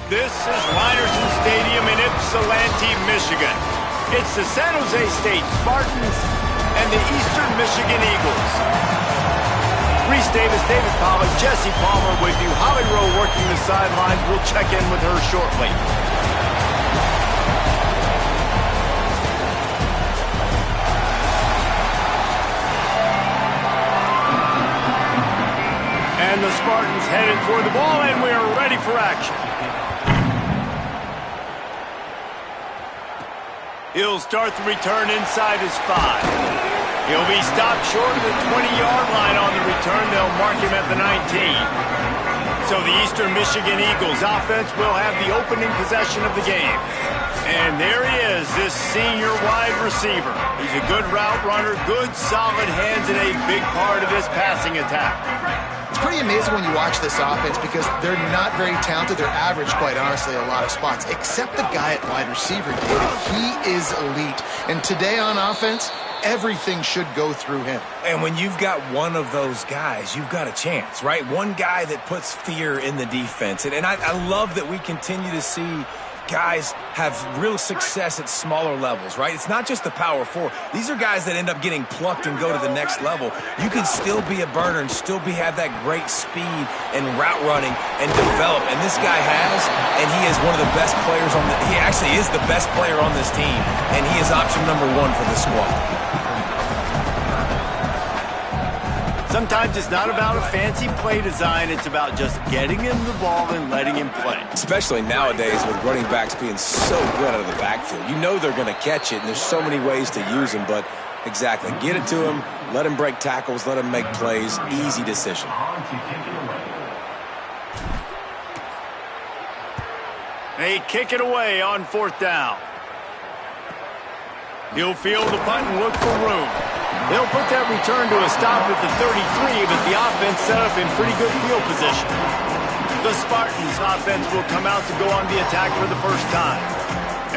This is Ryerson Stadium in Ypsilanti, Michigan. It's the San Jose State Spartans and the Eastern Michigan Eagles. Reese Davis, David Pollack, Jesse Palmer with you. Holly Rowe working the sidelines. We'll check in with her shortly. And the Spartans headed for the ball, and we are ready for action. He'll start the return inside his 5. He'll be stopped short of the 20-yard line on the return. They'll mark him at the 19. So the Eastern Michigan Eagles offense will have the opening possession of the game. And there he is, this senior wide receiver. He's a good route runner, good solid hands, and a big part of this passing attack. It's pretty amazing when you watch this offense because they're not very talented. They're average, quite honestly, a lot of spots, except the guy at wide receiver, David. He is elite. And today on offense, everything should go through him. And when you've got one of those guys, you've got a chance, right? One guy that puts fear in the defense. And I love that we continue to see guys have real success at smaller levels, right? It's not just the power 4. These are guys that end up getting plucked and go to the next level. You can still be a burner and still have that great speed and route running and develop. And this guy has, and he is one of the best players on he actually is the best player on this team, and he is option number 1 for the squad. Sometimes it's not about a fancy play design. It's about just getting him the ball and letting him play. Especially nowadays with running backs being so good out of the backfield. You know they're going to catch it, and there's so many ways to use them. But exactly, get it to him, let him break tackles, let him make plays. Easy decision. They kick it away on 4th down. He'll field the punt and look for room. They'll put that return to a stop at the 33, but the offense set up in pretty good field position. The Spartans offense will come out to go on the attack for the first time.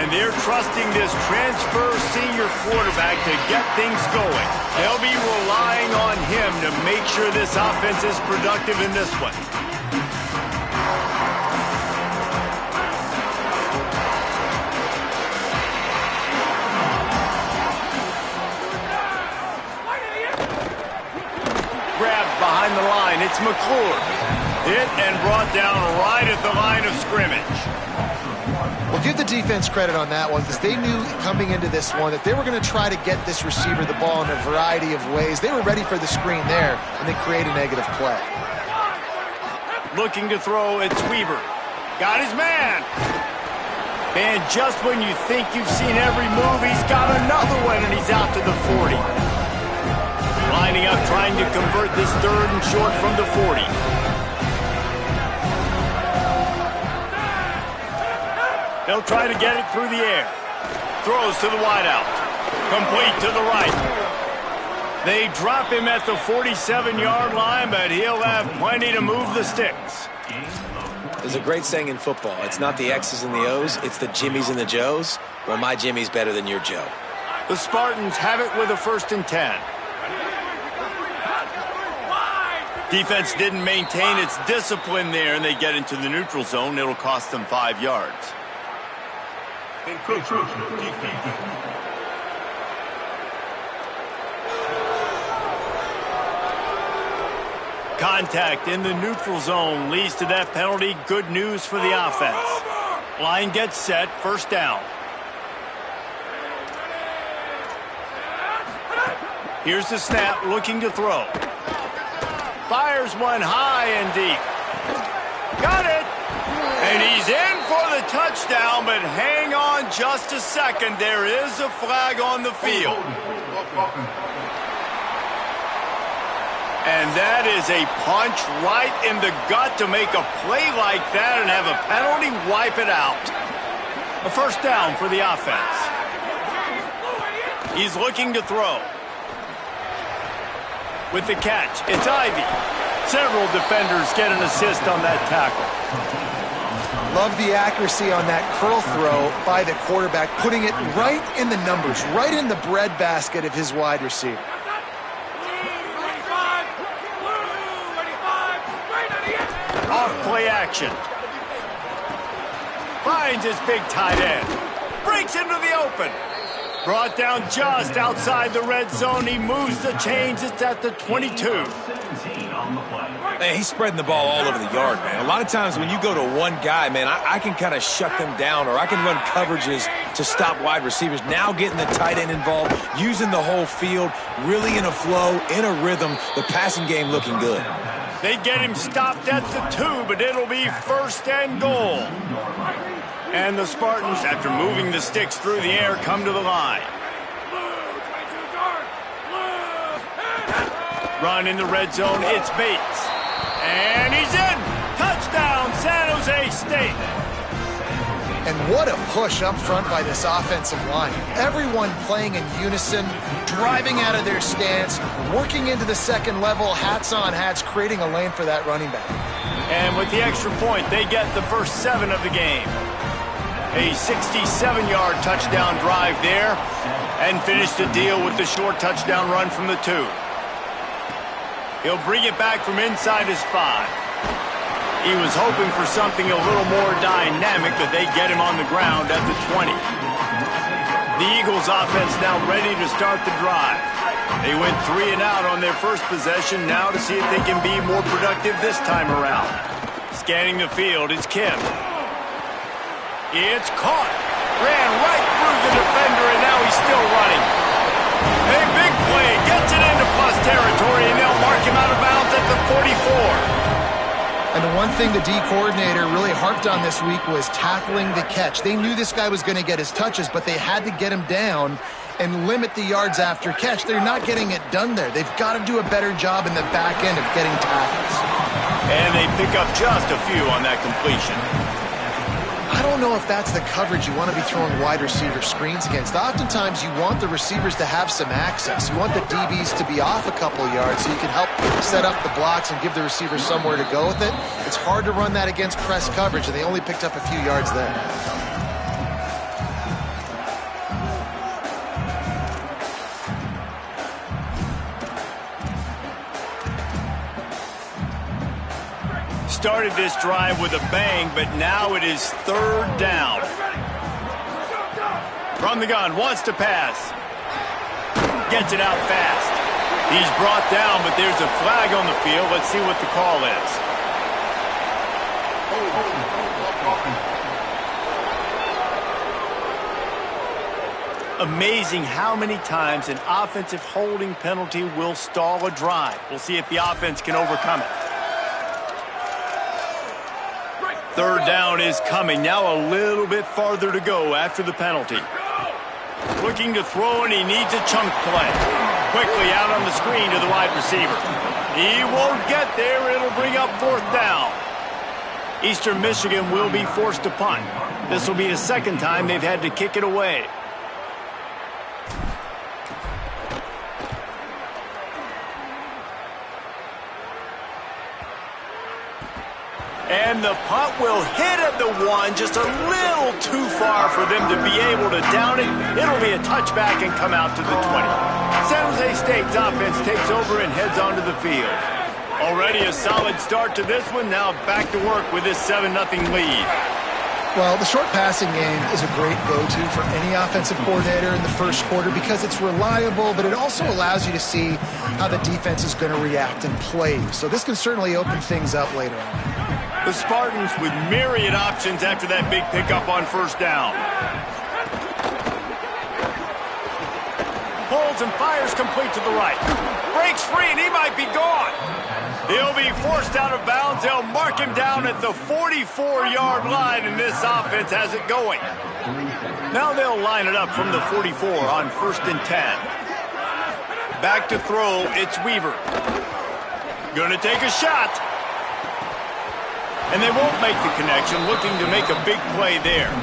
And they're trusting this transfer senior quarterback to get things going. They'll be relying on him to make sure this offense is productive in this one. Behind the line, it's McClure. Hit and brought down right at the line of scrimmage. Well, give the defense credit on that one because they knew coming into this one that they were going to try to get this receiver the ball in a variety of ways. They were ready for the screen there, and they create a negative play. Looking to throw, it's Weaver. Got his man. And just when you think you've seen every move, he's got another one, and he's out to the 40. Lining up, trying to convert this 3rd and short from the 40. They'll try to get it through the air. Throws to the wideout. Complete to the right. They drop him at the 47-yard line, but he'll have plenty to move the sticks. There's a great saying in football. It's not the X's and the O's, it's the Jimmies and the Joes. Well, my Jimmy's better than your Joe. The Spartans have it with a 1st and 10. Defense didn't maintain its discipline there, and they get into the neutral zone. It'll cost them 5 yards. Contact in the neutral zone leads to that penalty. Good news for the offense. Line gets set, 1st down. Here's the snap, looking to throw. Fires one high and deep. Got it! And he's in for the touchdown, but hang on just a second. There is a flag on the field. And that is a punch right in the gut to make a play like that and have a penalty wipe it out. A 1st down for the offense. He's looking to throw. With the catch, it's Ivy. Several defenders get an assist on that tackle. Love the accuracy on that curl throw by the quarterback, putting it right in the numbers, right in the breadbasket of his wide receiver. Off play action. Finds his big tight end. Breaks into the open. Brought down just outside the red zone. He moves the chains. It's at the 22. Man, he's spreading the ball all over the yard, man. A lot of times when you go to one guy, man, I can kind of shut them down, or I can run coverages to stop wide receivers. Now getting the tight end involved, using the whole field, really in a flow, in a rhythm, the passing game looking good. They get him stopped at the 2, but it'll be first and goal. And the Spartans, after moving the sticks through the air, come to the line. Run in the red zone, it's Bates. And he's in! Touchdown, San Jose State! And what a push up front by this offensive line. Everyone playing in unison, driving out of their stance, working into the second level, hats on hats, creating a lane for that running back. And with the extra point, they get the first 7 of the game. A 67-yard touchdown drive there, and finish the deal with the short touchdown run from the 2. He'll bring it back from inside his 5. He was hoping for something a little more dynamic, but they get him on the ground at the 20. The Eagles offense now ready to start the drive. They went 3 and out on their first possession, now to see if they can be more productive this time around. Scanning the field, it's Kim. It's caught. Ran right through the defender, and now he's still running. A big play, gets it into plus territory, and they'll mark him out of bounds at the 44. And the one thing the D coordinator really harped on this week was tackling the catch. They knew this guy was going to get his touches, but they had to get him down and limit the yards after catch. They're not getting it done there. They've got to do a better job in the back end of getting tackles. And they pick up just a few on that completion. I don't know if that's the coverage you want to be throwing wide receiver screens against. Oftentimes, you want the receivers to have some access. You want the DBs to be off a couple of yards so you can help set up the blocks and give the receivers somewhere to go with it. It's hard to run that against press coverage, and they only picked up a few yards there. Started this drive with a bang, but now it is 3rd down. From the gun, wants to pass. Gets it out fast. He's brought down, but there's a flag on the field. Let's see what the call is. Amazing how many times an offensive holding penalty will stall a drive. We'll see if the offense can overcome it. 3rd down is coming. Now a little bit farther to go after the penalty. Looking to throw, and he needs a chunk play. Quickly out on the screen to the wide receiver. He won't get there. It'll bring up 4th down. Eastern Michigan will be forced to punt. This will be the 2nd time they've had to kick it away. And the punt will hit at the 1, just a little too far for them to be able to down it. It'll be a touchback and come out to the 20. San Jose State's offense takes over and heads onto the field. Already a solid start to this one. Now back to work with this 7-0 lead. Well, the short passing game is a great go-to for any offensive coordinator in the first quarter because it's reliable, but it also allows you to see how the defense is going to react and play. So this can certainly open things up later on. The Spartans with myriad options after that big pickup on 1st down. Pulls and fires complete to the right. Breaks free, and he might be gone. He'll be forced out of bounds. They'll mark him down at the 44-yard line, and this offense has it going. Now they'll line it up from the 44 on 1st and 10. Back to throw, it's Weaver. Gonna take a shot. And they won't make the connection, looking to make a big play there.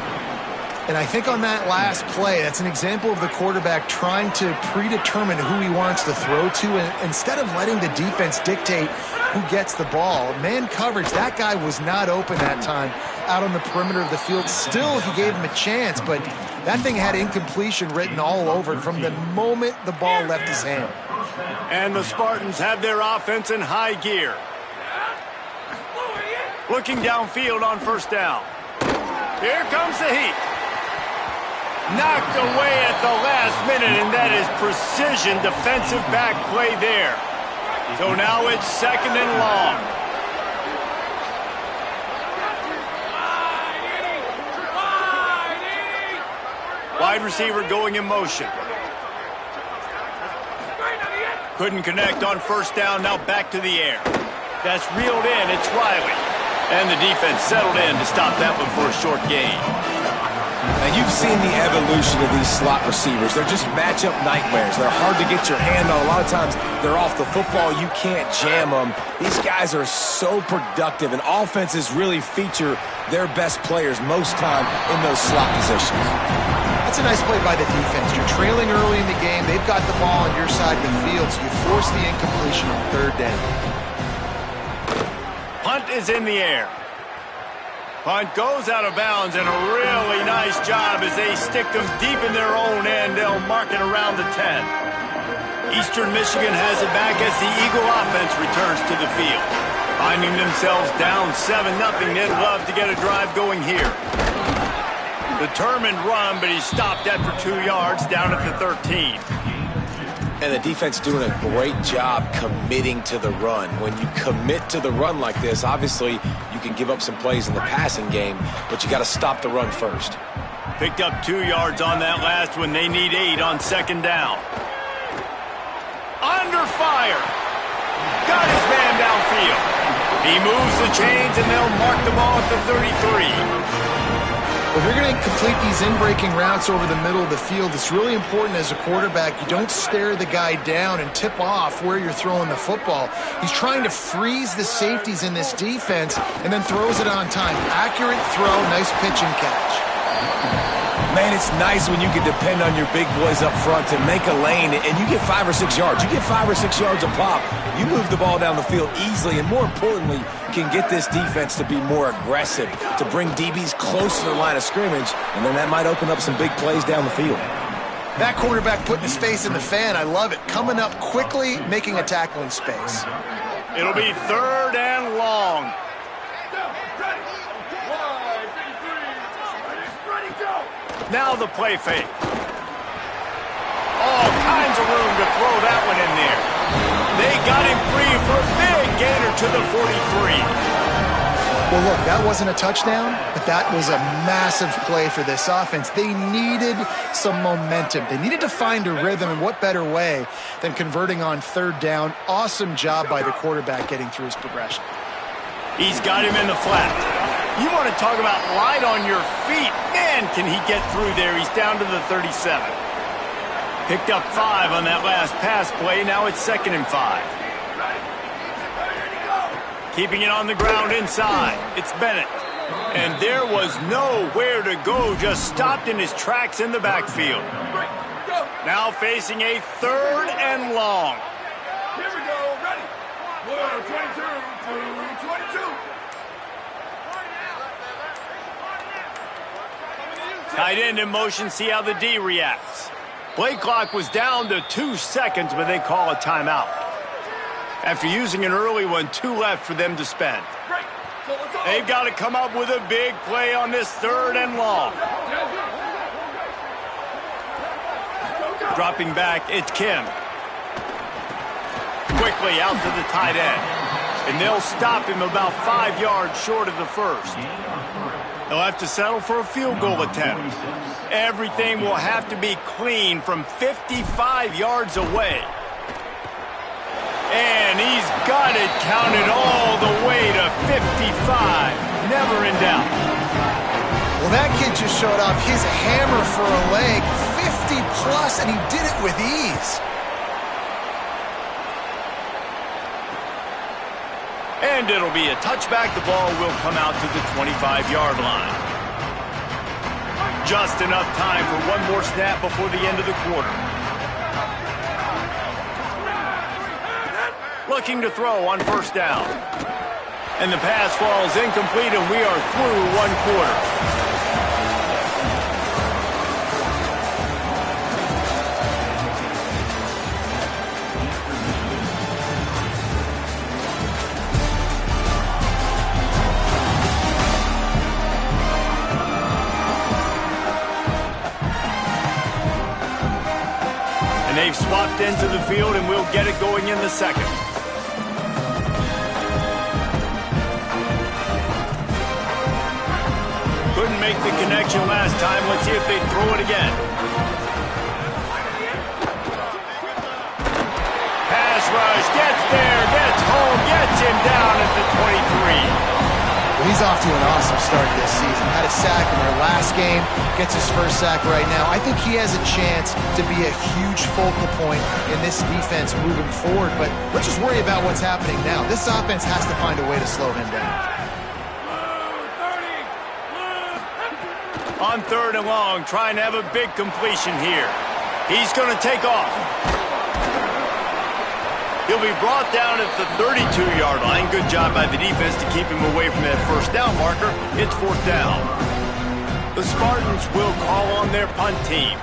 And I think on that last play, that's an example of the quarterback trying to predetermine who he wants to throw to, and instead of letting the defense dictate who gets the ball. Man coverage, that guy was not open that time out on the perimeter of the field. Still, he gave him a chance, but that thing had incompletion written all over it from the moment the ball left his hand. And the Spartans have their offense in high gear. Looking downfield on 1st down. Here comes the heat. Knocked away at the last minute, and that is precision defensive back play there. So now it's 2nd and long. Wide receiver going in motion. Couldn't connect on 1st down, now back to the air. That's reeled in, it's Riley. And the defense settled in to stop that one for a short gain. Now, you've seen the evolution of these slot receivers. They're just matchup nightmares. They're hard to get your hand on. A lot of times, they're off the football. You can't jam them. These guys are so productive, and offenses really feature their best players most time in those slot positions. That's a nice play by the defense. You're trailing early in the game. They've got the ball on your side of the field, so you force the incompletion on 3rd down. Punt is in the air. Punt goes out of bounds, and a really nice job as they stick them deep in their own end. They'll mark it around the 10. Eastern Michigan has it back as the Eagle offense returns to the field. Finding themselves down 7-0, they'd love to get a drive going here. Determined run, but he stopped after 2 yards down at the 13. And the defense doing a great job committing to the run. When you commit to the run like this, obviously you can give up some plays in the passing game, but you got to stop the run first. Picked up 2 yards on that last one. They need 8 on 2nd down. Under fire. Got his man downfield. He moves the chains, and they'll mark the ball at the 33. If you're going to complete these in-breaking routes over the middle of the field, it's really important as a quarterback you don't stare the guy down and tip off where you're throwing the football. He's trying to freeze the safeties in this defense and then throws it on time. Accurate throw, nice pitch and catch. Man, it's nice when you can depend on your big boys up front to make a lane, and you get 5 or 6 yards. You get 5 or 6 yards a pop. You move the ball down the field easily, and more importantly, can get this defense to be more aggressive, to bring DBs close to the line of scrimmage, and then that might open up some big plays down the field. That quarterback putting his face in the fan, I love it. Coming up quickly, making a tackling space. It'll be 3rd and long. Now the play fake. All kinds of room to throw that one in there. They got him free for a big gainer to the 43. Well, look, that wasn't a touchdown, but that was a massive play for this offense. They needed some momentum. They needed to find a rhythm, and what better way than converting on 3rd down. Awesome job by the quarterback getting through his progression. He's got him in the flat. You want to talk about light on your feet. Man, can he get through there. He's down to the 37. Picked up 5 on that last pass play. Now it's 2nd and 5. Keeping it on the ground inside. It's Bennett. And there was nowhere to go. Just stopped in his tracks in the backfield. Now facing a 3rd and long. Here we go. Ready. 22. Tight end in motion, see how the D reacts. Play clock was down to 2 seconds, but they call a timeout. After using an early one, 2 left for them to spend. They've got to come up with a big play on this 3rd and long. Dropping back, it's Kim. Quickly out to the tight end. And they'll stop him about 5 yards short of the first. They'll have to settle for a field goal attempt. Everything will have to be clean from 55 yards away. And he's got it counted all the way to 55. Never in doubt. Well, that kid just showed off his hammer for a leg. 50 plus, and he did it with ease. And it'll be a touchback. The ball will come out to the 25-yard line. Just enough time for one more snap before the end of the quarter. Looking to throw on 1st down. And the pass falls incomplete, and we are through 1 quarter. They've swapped into the field, and we'll get it going in the second. Couldn't make the connection last time. Let's see if they throw it again. Pass rush, gets there, gets home, gets him down at the 23. Well, he's off to an awesome start this season. Had a sack in their last game, gets his first sack right now. I think he has a chance to be a huge focal point in this defense moving forward, but let's just worry about what's happening now. This offense has to find a way to slow him down. On 3rd and long, trying to have a big completion here. He's going to take off. He'll be brought down at the 32-yard line. Good job by the defense to keep him away from that first down marker. It's 4th down. The Spartans will call on their punt team.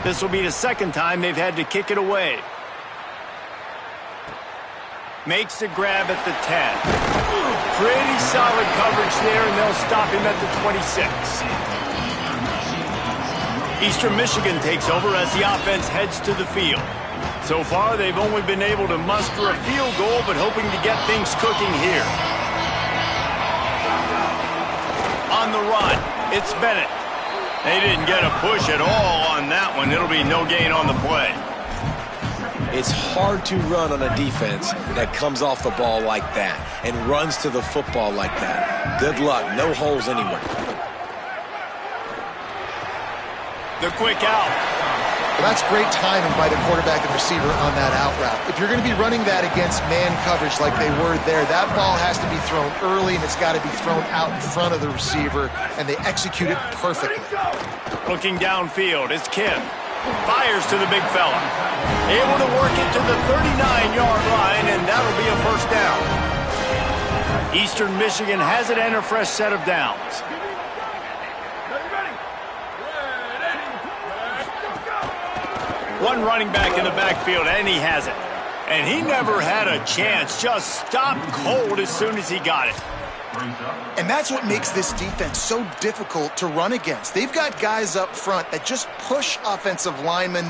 This will be the second time they've had to kick it away. Makes the grab at the 10. Pretty solid coverage there, and they'll stop him at the 26. Eastern Michigan takes over as the offense heads to the field. So far, they've only been able to muster a field goal, but hoping to get things cooking here. On the run, it's Bennett. They didn't get a push at all on that one. It'll be no gain on the play. It's hard to run on a defense that comes off the ball like that and runs to the football like that. Good luck. No holes anywhere. The quick out. Well, that's great timing by the quarterback and receiver on that out route. If you're going to be running that against man coverage like they were there, that ball has to be thrown early, and it's got to be thrown out in front of the receiver, and they execute it perfectly. Looking downfield, it's Kim. Fires to the big fella. Able to work it to the 39-yard line, and that'll be a first down. Eastern Michigan has it and a fresh set of downs. One running back in the backfield, and he has it. And he never had a chance, just stopped cold as soon as he got it. And that's what makes this defense so difficult to run against. They've got guys up front that just push offensive linemen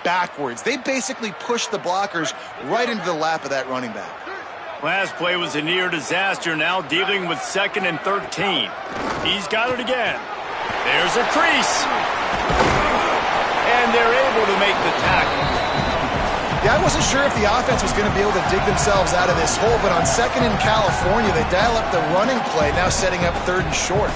backwards. They basically push the blockers right into the lap of that running back. Last play was a near disaster, now dealing with 2nd and 13. He's got it again. There's a crease. And they're able to make the tackle. Yeah, I wasn't sure if the offense was going to be able to dig themselves out of this hole, but on 2nd in California, they dial up the running play, now setting up 3rd and short.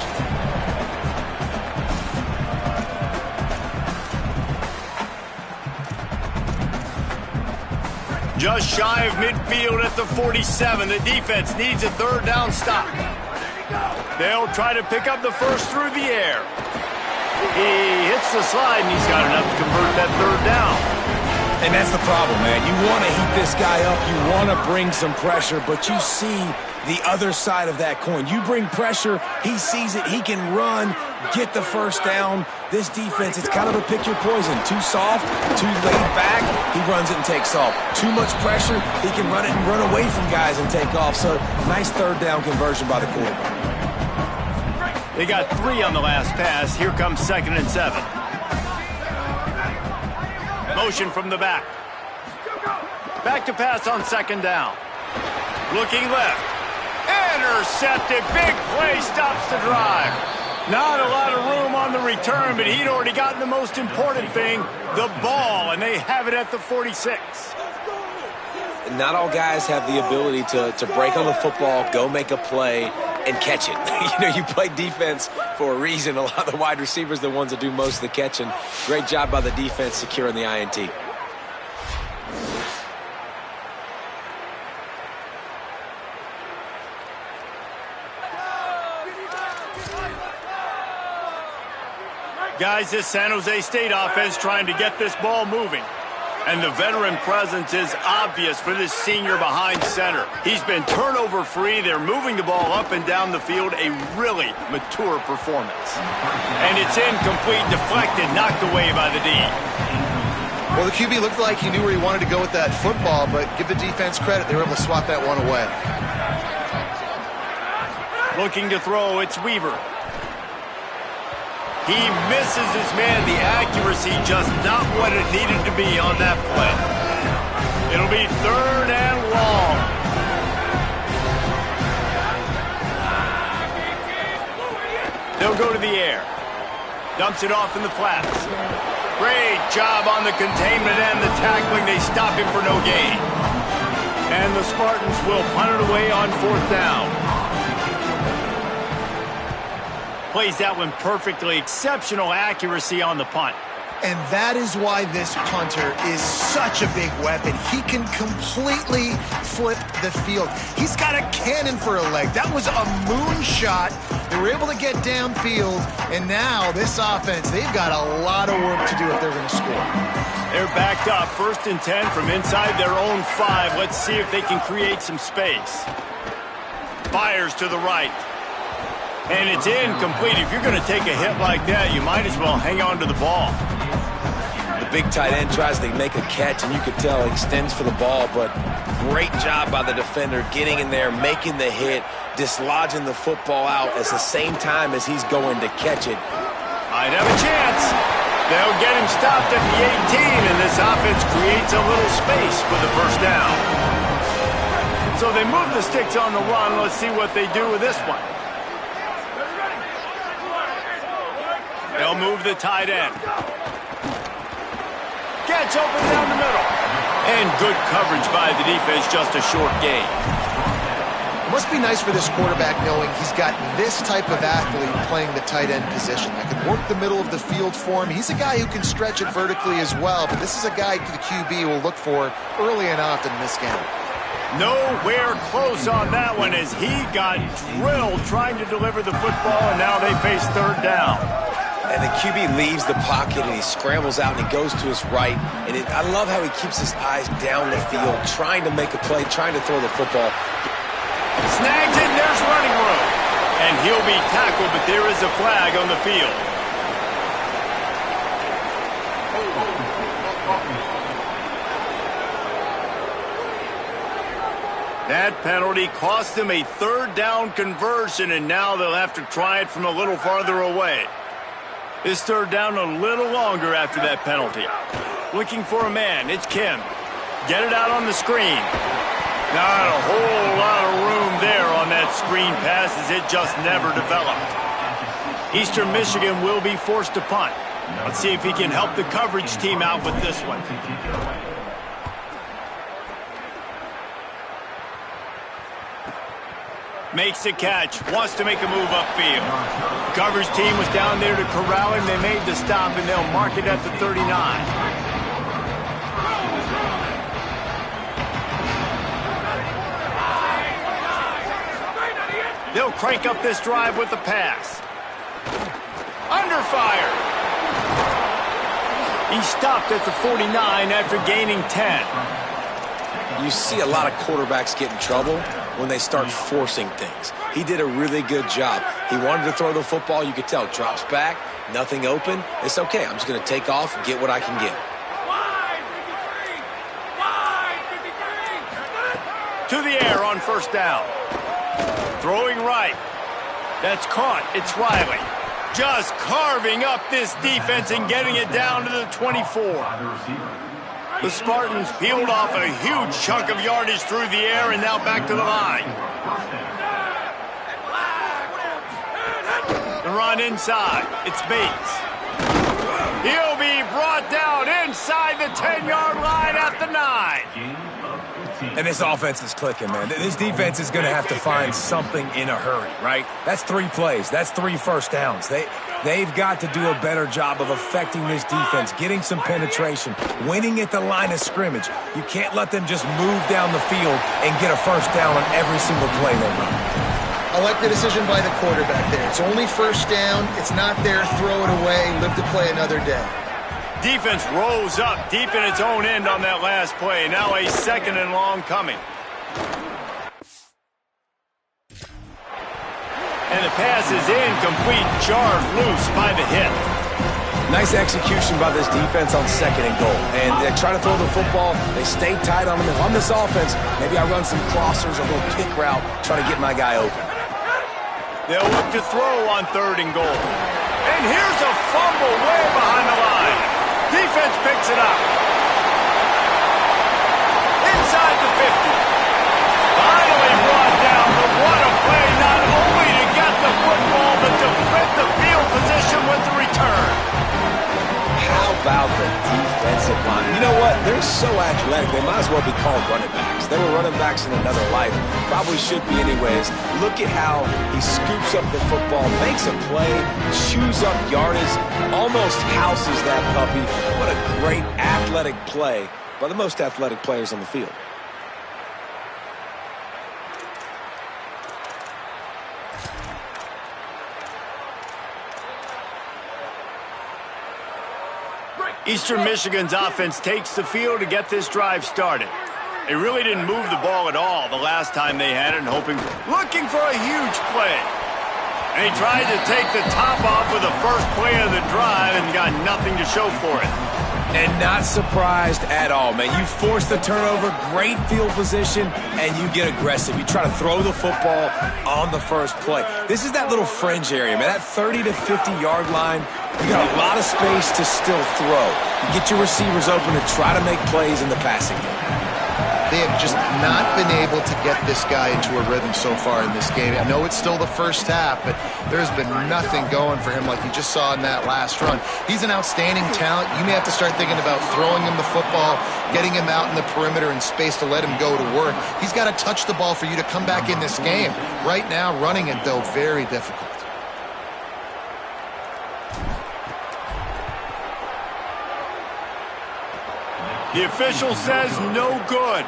Just shy of midfield at the 47. The defense needs a 3rd down stop. They'll try to pick up the first through the air. He hits the slide, and he's got enough to convert that 3rd down. And that's the problem, man. You want to heat this guy up. You want to bring some pressure, but you see the other side of that coin. You bring pressure, he sees it, he can run, get the first down. This defense, it's kind of a pick your poison. Too soft, too laid back, he runs it and takes off. Too much pressure, he can run it and run away from guys and take off. So, nice 3rd down conversion by the quarterback. They got 3 on the last pass. Here comes 2nd and 7. Motion from the back. Back to pass on 2nd down. Looking left. Intercepted. Big play stops the drive. Not a lot of room on the return, but he'd already gotten the most important thing, the ball, and they have it at the 46. Not all guys have the ability to break on the football, go make a play, and catch it. You play defense for a reason. A lot of the wide receivers are the ones that do most of the catching. Great job by the defense securing the INT. Guys, this San Jose State offense trying to get this ball moving. And the veteran presence is obvious for this senior behind center. He's been turnover-free. They're moving the ball up and down the field. A really mature performance. And it's incomplete, deflected, knocked away by the D. Well, the QB looked like he knew where he wanted to go with that football, but give the defense credit. They were able to swat that one away. Looking to throw, it's Weaver. He misses his man. The accuracy just not what it needed to be on that play. It'll be 3rd and long. They'll go to the air. Dumps it off in the flats. Great job on the containment and the tackling. They stop him for no gain. And the Spartans will punt it away on 4th down. Plays that one perfectly. Exceptional accuracy on the punt. And that is why this punter is such a big weapon. He can completely flip the field. He's got a cannon for a leg. That was a moonshot. They were able to get downfield, and now this offense, they've got a lot of work to do if they're going to score. They're backed up, 1st and 10 from inside their own 5. Let's see if they can create some space. Fires to the right. And it's incomplete. If you're going to take a hit like that, you might as well hang on to the ball. The big tight end tries to make a catch, and you could tell he extends for the ball, but great job by the defender getting in there, making the hit, dislodging the football out at the same time as he's going to catch it. Might have a chance. They'll get him stopped at the 18, and this offense creates a little space for the 1st down. So they move the sticks on the run. Let's see what they do with this one. They'll move the tight end. Gets open down the middle. And good coverage by the defense, just a short gain. It must be nice for this quarterback knowing he's got this type of athlete playing the tight end position that can work the middle of the field for him. He's a guy who can stretch it vertically as well, but this is a guy the QB will look for early and often in this game. Nowhere close on that one as he got drilled trying to deliver the football, and now they face 3rd down. And the QB leaves the pocket, and he scrambles out, and he goes to his right. And I love how he keeps his eyes down the field, trying to make a play, trying to throw the football. Snags it, and there's running room. And he'll be tackled, but there is a flag on the field. That penalty cost them a 3rd down conversion, and now they'll have to try it from a little farther away. This 3rd down a little longer after that penalty. Looking for a man. It's Kim. Get it out on the screen. Not a whole lot of room there on that screen pass as it just never developed. Eastern Michigan will be forced to punt. Let's see if he can help the coverage team out with this one. Makes the catch, wants to make a move upfield. The coverage team was down there to corral him. They made the stop, and they'll mark it at the 39. They'll crank up this drive with the pass. Under fire. He stopped at the 49 after gaining 10. You see a lot of quarterbacks get in trouble when they start forcing things. He did a really good job. He wanted to throw the football. You could tell. Drops back, nothing open. It's okay. I'm just going to take off, get what I can get. To the air on 1st down. Throwing right. That's caught. It's Riley. Just carving up this defense and getting it down to the 24. The Spartans peeled off a huge chunk of yardage through the air and now back to the line. The run inside. It's Bates. He'll be brought down inside the 10-yard line at the 9. And this offense is clicking, man. This defense is going to have to find something in a hurry, right? That's 3 plays. That's 3 first downs. They've got to do a better job of affecting this defense, getting some penetration, winning at the line of scrimmage. You can't let them just move down the field and get a first down on every single play they run. I like the decision by the quarterback there. It's only 1st down. It's not there. Throw it away. Live to play another day. Defense rose up deep in its own end on that last play. Now a 2nd and long coming. And the pass is incomplete, jarred loose by the hit. Nice execution by this defense on 2nd and goal. And they try to throw the football. They stay tight on them. If I'm this offense, maybe I run some crossers, a little pick route, try to get my guy open. They'll look to throw on 3rd and goal. And here's a fumble way behind the line. Defense picks it up. Inside the 50. Finally brought down. But what a play, not only to get the football, but to fit the field position with the return. How about the defensive line? You know what? They're so athletic, they might as well be called running backs. They were running backs in another life. Probably should be anyways. Look at how he scoops up the football, makes a play, chews up yardage, almost houses that puppy. What a great athletic play by the most athletic players on the field. Eastern Michigan's offense takes the field to get this drive started. They really didn't move the ball at all the last time they had it, looking for a huge play. And he tried to take the top off with the first play of the drive and got nothing to show for it. And not surprised at all, man. You force the turnover, great field position, and you get aggressive. You try to throw the football on the first play. This is that little fringe area, man. That 30 to 50-yard line, you got a lot of space to still throw. You get your receivers open to try to make plays in the passing game. They have just not been able to get this guy into a rhythm so far in this game. I know it's still the first half, but there's been nothing going for him like you just saw in that last run. He's an outstanding talent. You may have to start thinking about throwing him the football, getting him out in the perimeter in space to let him go to work. He's got to touch the ball for you to come back in this game. Right now, running it, though, very difficult. The official says no good.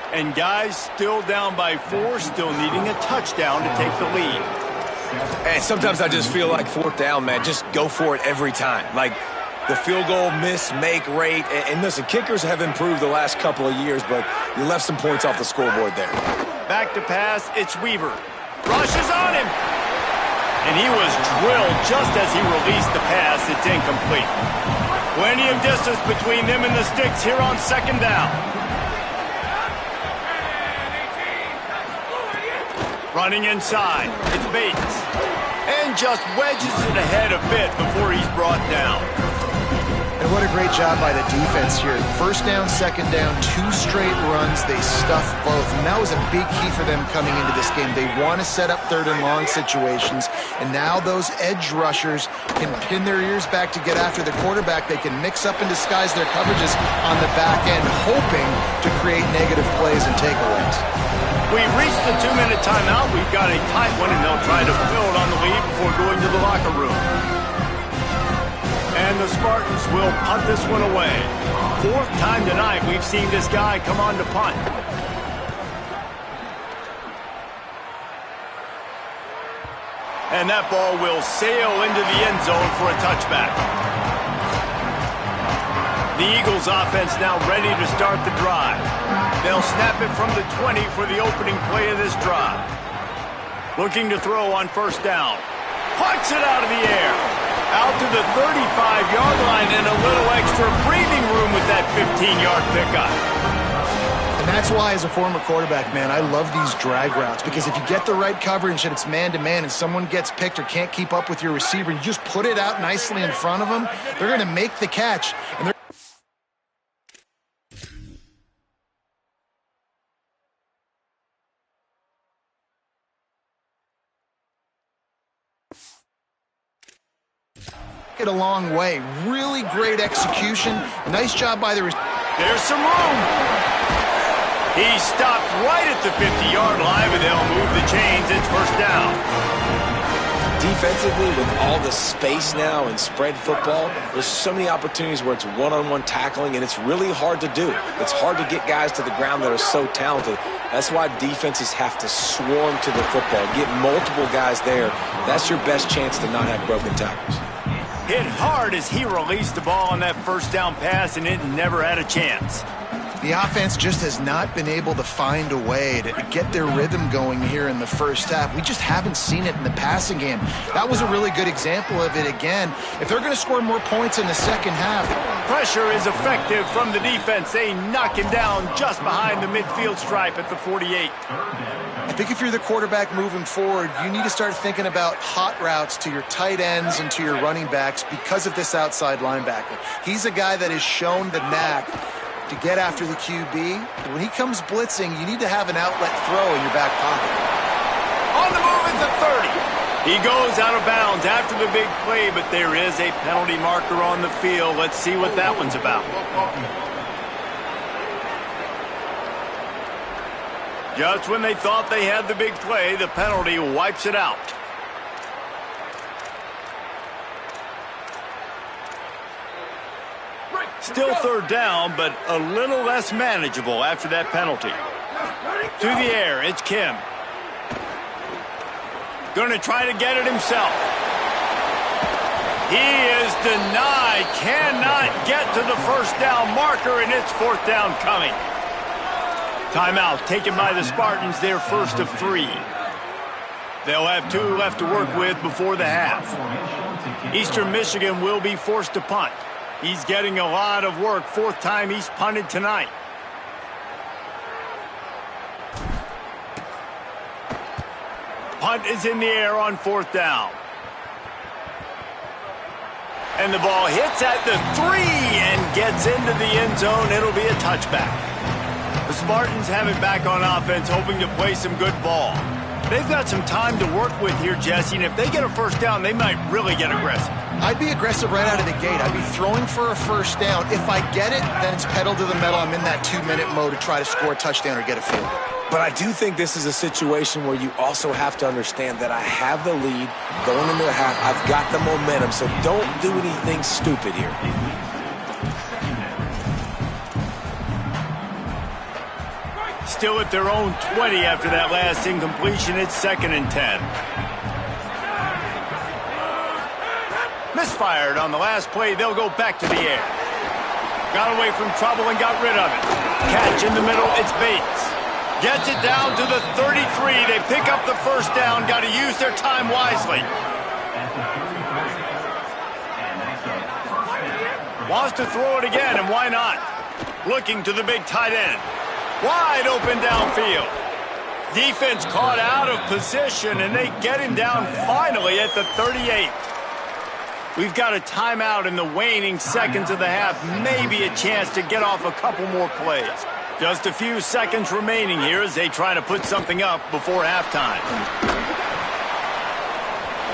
And guys still down by 4, still needing a touchdown to take the lead. And sometimes I just feel like fourth down, man, just go for it every time. Like the field goal miss-make rate. And listen, kickers have improved the last couple of years, but you left some points off the scoreboard there. Back to pass, it's Weaver. Rushes on him. And he was drilled just as he released the pass. It's incomplete. Plenty of distance between them and the sticks here on second down. Running inside, it's Bates. And just wedges it ahead a bit before he's brought down. And what a great job by the defense here. First down, second down, 2 straight runs. They stuffed both. And that was a big key for them coming into this game. They want to set up third and long situations. And now those edge rushers can pin their ears back to get after the quarterback. They can mix up and disguise their coverages on the back end, hoping to create negative plays and takeaways. We've reached the 2-minute timeout. We've got a tight one, and they'll try to build on the lead before going to the locker room. And the Spartans will punt this one away. 4th time tonight we've seen this guy come on to punt. And that ball will sail into the end zone for a touchback. The Eagles offense now ready to start the drive. They'll snap it from the 20 for the opening play of this drive. Looking to throw on first down. Punts it out of the air. Out to the 35-yard line and a little extra breathing room with that 15-yard pickup. And that's why, as a former quarterback, man, I love these drag routes, because if you get the right coverage and it's man-to-man and someone gets picked or can't keep up with your receiver, you just put it out nicely in front of them, they're going to make the catch. And they're it a long way. Really great execution. Nice job by the receiver. There's some room. He stopped right at the 50-yard line, but they'll move the chains. It's first down. Defensively, with all the space now and spread football, there's so many opportunities where it's one-on-one tackling, and it's really hard to do. It's hard to get guys to the ground that are so talented. That's why defenses have to swarm to the football, get multiple guys there. That's your best chance to not have broken tackles. Hit hard as he released the ball on that first down pass, and it never had a chance. The offense just has not been able to find a way to get their rhythm going here in the first half. We just haven't seen it in the passing game. That was a really good example of it again. If they're going to score more points in the second half. Pressure is effective from the defense. They knock him down just behind the midfield stripe at the 48. I think if you're the quarterback moving forward, you need to start thinking about hot routes to your tight ends and to your running backs because of this outside linebacker. He's a guy that has shown the knack to get after the QB. When he comes blitzing, you need to have an outlet throw in your back pocket. On the move at the 30. He goes out of bounds after the big play, but there is a penalty marker on the field. Let's see what that one's about. Just when they thought they had the big play, the penalty wipes it out. Still third down, but a little less manageable after that penalty. Through the air, it's Kim. Going to try to get it himself. He is denied. Cannot get to the first down marker, and it's fourth down coming. Timeout taken by the Spartans, their first of 3. They'll have 2 left to work with before the half. Eastern Michigan will be forced to punt. He's getting a lot of work. 4th time he's punted tonight. Punt is in the air on 4th down. And the ball hits at the 3 and gets into the end zone. It'll be a touchback. The Spartans have it back on offense, hoping to play some good ball. They've got some time to work with here, Jesse, and if they get a first down, they might really get aggressive. I'd be aggressive right out of the gate. I'd be throwing for a first down. If I get it, then it's pedal to the metal. I'm in that 2-minute mode to try to score a touchdown or get a field goal. But I do think this is a situation where you also have to understand that I have the lead going into the half. I've got the momentum, so don't do anything stupid here. Still at their own 20 after that last incompletion. It's 2nd and 10. Misfired on the last play. They'll go back to the air. Got away from trouble and got rid of it. Catch in the middle. It's Bates. Gets it down to the 33. They pick up the first down. Got to use their time wisely. Wants to throw it again, and why not? Looking to the big tight end. Wide open downfield. Defense caught out of position, and they get him down finally at the 38. We've got a timeout in the waning seconds of the half. Maybe a chance to get off a couple more plays. Just a few seconds remaining here as they try to put something up before halftime.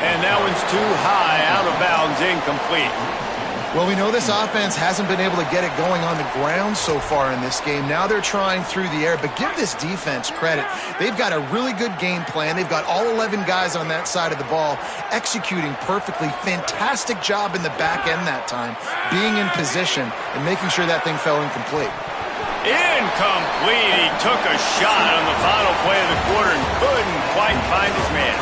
And that one's too high, out of bounds, incomplete. Well, we know this offense hasn't been able to get it going on the ground so far in this game. Now they're trying through the air, but give this defense credit. They've got a really good game plan. They've got all 11 guys on that side of the ball executing perfectly. Fantastic job in the back end that time, being in position and making sure that thing fell incomplete. Incomplete. He took a shot on the final play of the quarter and couldn't quite find his man.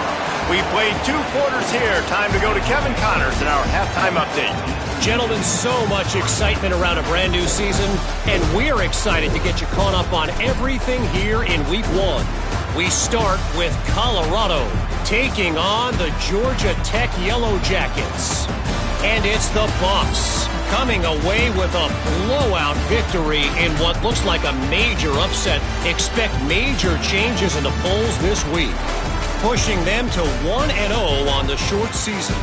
We played 2 quarters here. Time to go to Kevin Connors in our halftime update. Gentlemen, so much excitement around a brand new season, and we're excited to get you caught up on everything here in Week 1. We start with Colorado taking on the Georgia Tech Yellow Jackets. And it's the Buffs coming away with a blowout victory in what looks like a major upset. Expect major changes in the polls this week, pushing them to 1-0 on the short season.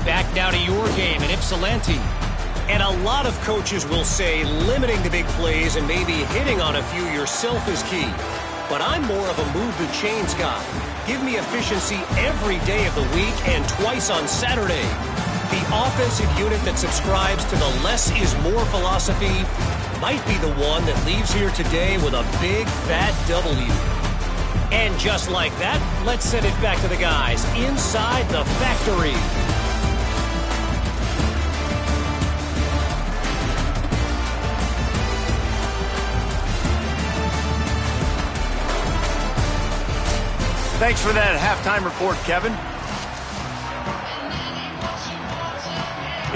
Back now to your game in Ypsilanti. And a lot of coaches will say limiting the big plays and maybe hitting on a few yourself is key. But I'm more of a move the chains guy. Give me efficiency every day of the week and twice on Saturday. The offensive unit that subscribes to the less is more philosophy might be the one that leaves here today with a big fat W. And just like that, let's send it back to the guys inside the factory. Thanks for that halftime report, Kevin.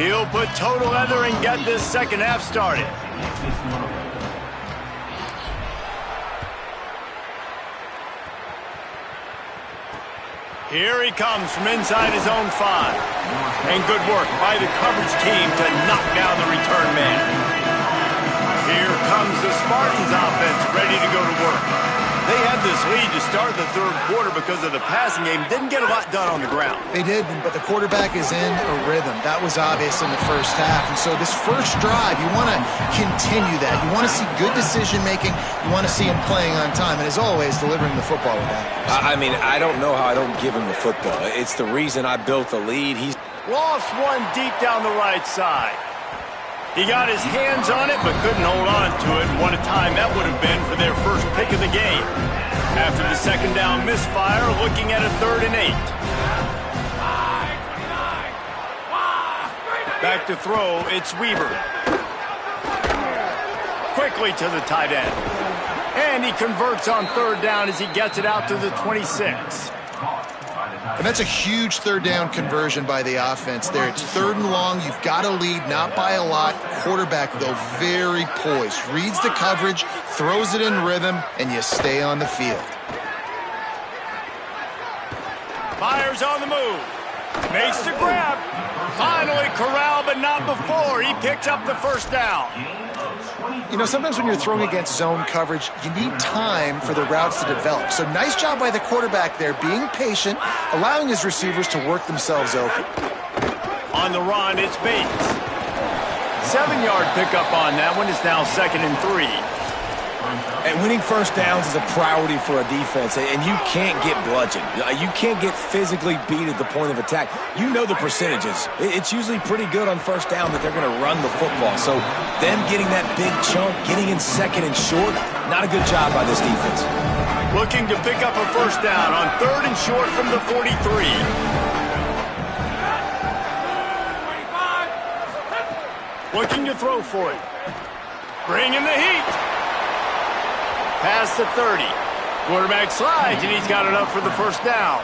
He'll put toe to leather and get this second half started. Here he comes from inside his own 5. And good work by the coverage team to knock down the return man. comes the Spartans offense ready to go to work. They had this lead to start the third quarter because of the passing game. Didn't get a lot done on the ground. They did, but the quarterback is in a rhythm. That was obvious in the first half. And so this first drive, you want to continue that. You want to see good decision-making. You want to see him playing on time. And as always, delivering the football with that. I mean, I don't know how I don't give him the football. It's the reason I built the lead. He's lost one deep down the right side. He got his hands on it, but couldn't hold on to it. What a time that would have been for their first pick of the game. After the second down misfire, looking at a 3rd and 8. Back to throw, it's Weaver. Quickly to the tight end. And he converts on 3rd down as he gets it out to the 26. And that's a huge 3rd down conversion by the offense there. It's 3rd and long. You've got a lead, not by a lot. Quarterback, though, very poised. Reads the coverage, throws it in rhythm, and you stay on the field. Fires on the move. Makes the grab. Finally corralled, but not before. He picks up the first down. You know, sometimes when you're throwing against zone coverage, you need time for the routes to develop. So nice job by the quarterback there, being patient, allowing his receivers to work themselves open. On the run, it's Bates. 7-yard pickup on that one. It's now 2nd and 3. And winning first downs is a priority for a defense, and you can't get bludgeoned. You can't get physically beat at the point of attack. You know the percentages. It's usually pretty good on first down that they're going to run the football. So them getting that big chunk, getting in 2nd and short, not a good job by this defense. Looking to pick up a first down on 3rd and short from the 43. Looking to throw for it. Bringing the heat. Past the 30. Quarterback slides, and he's got enough for the first down.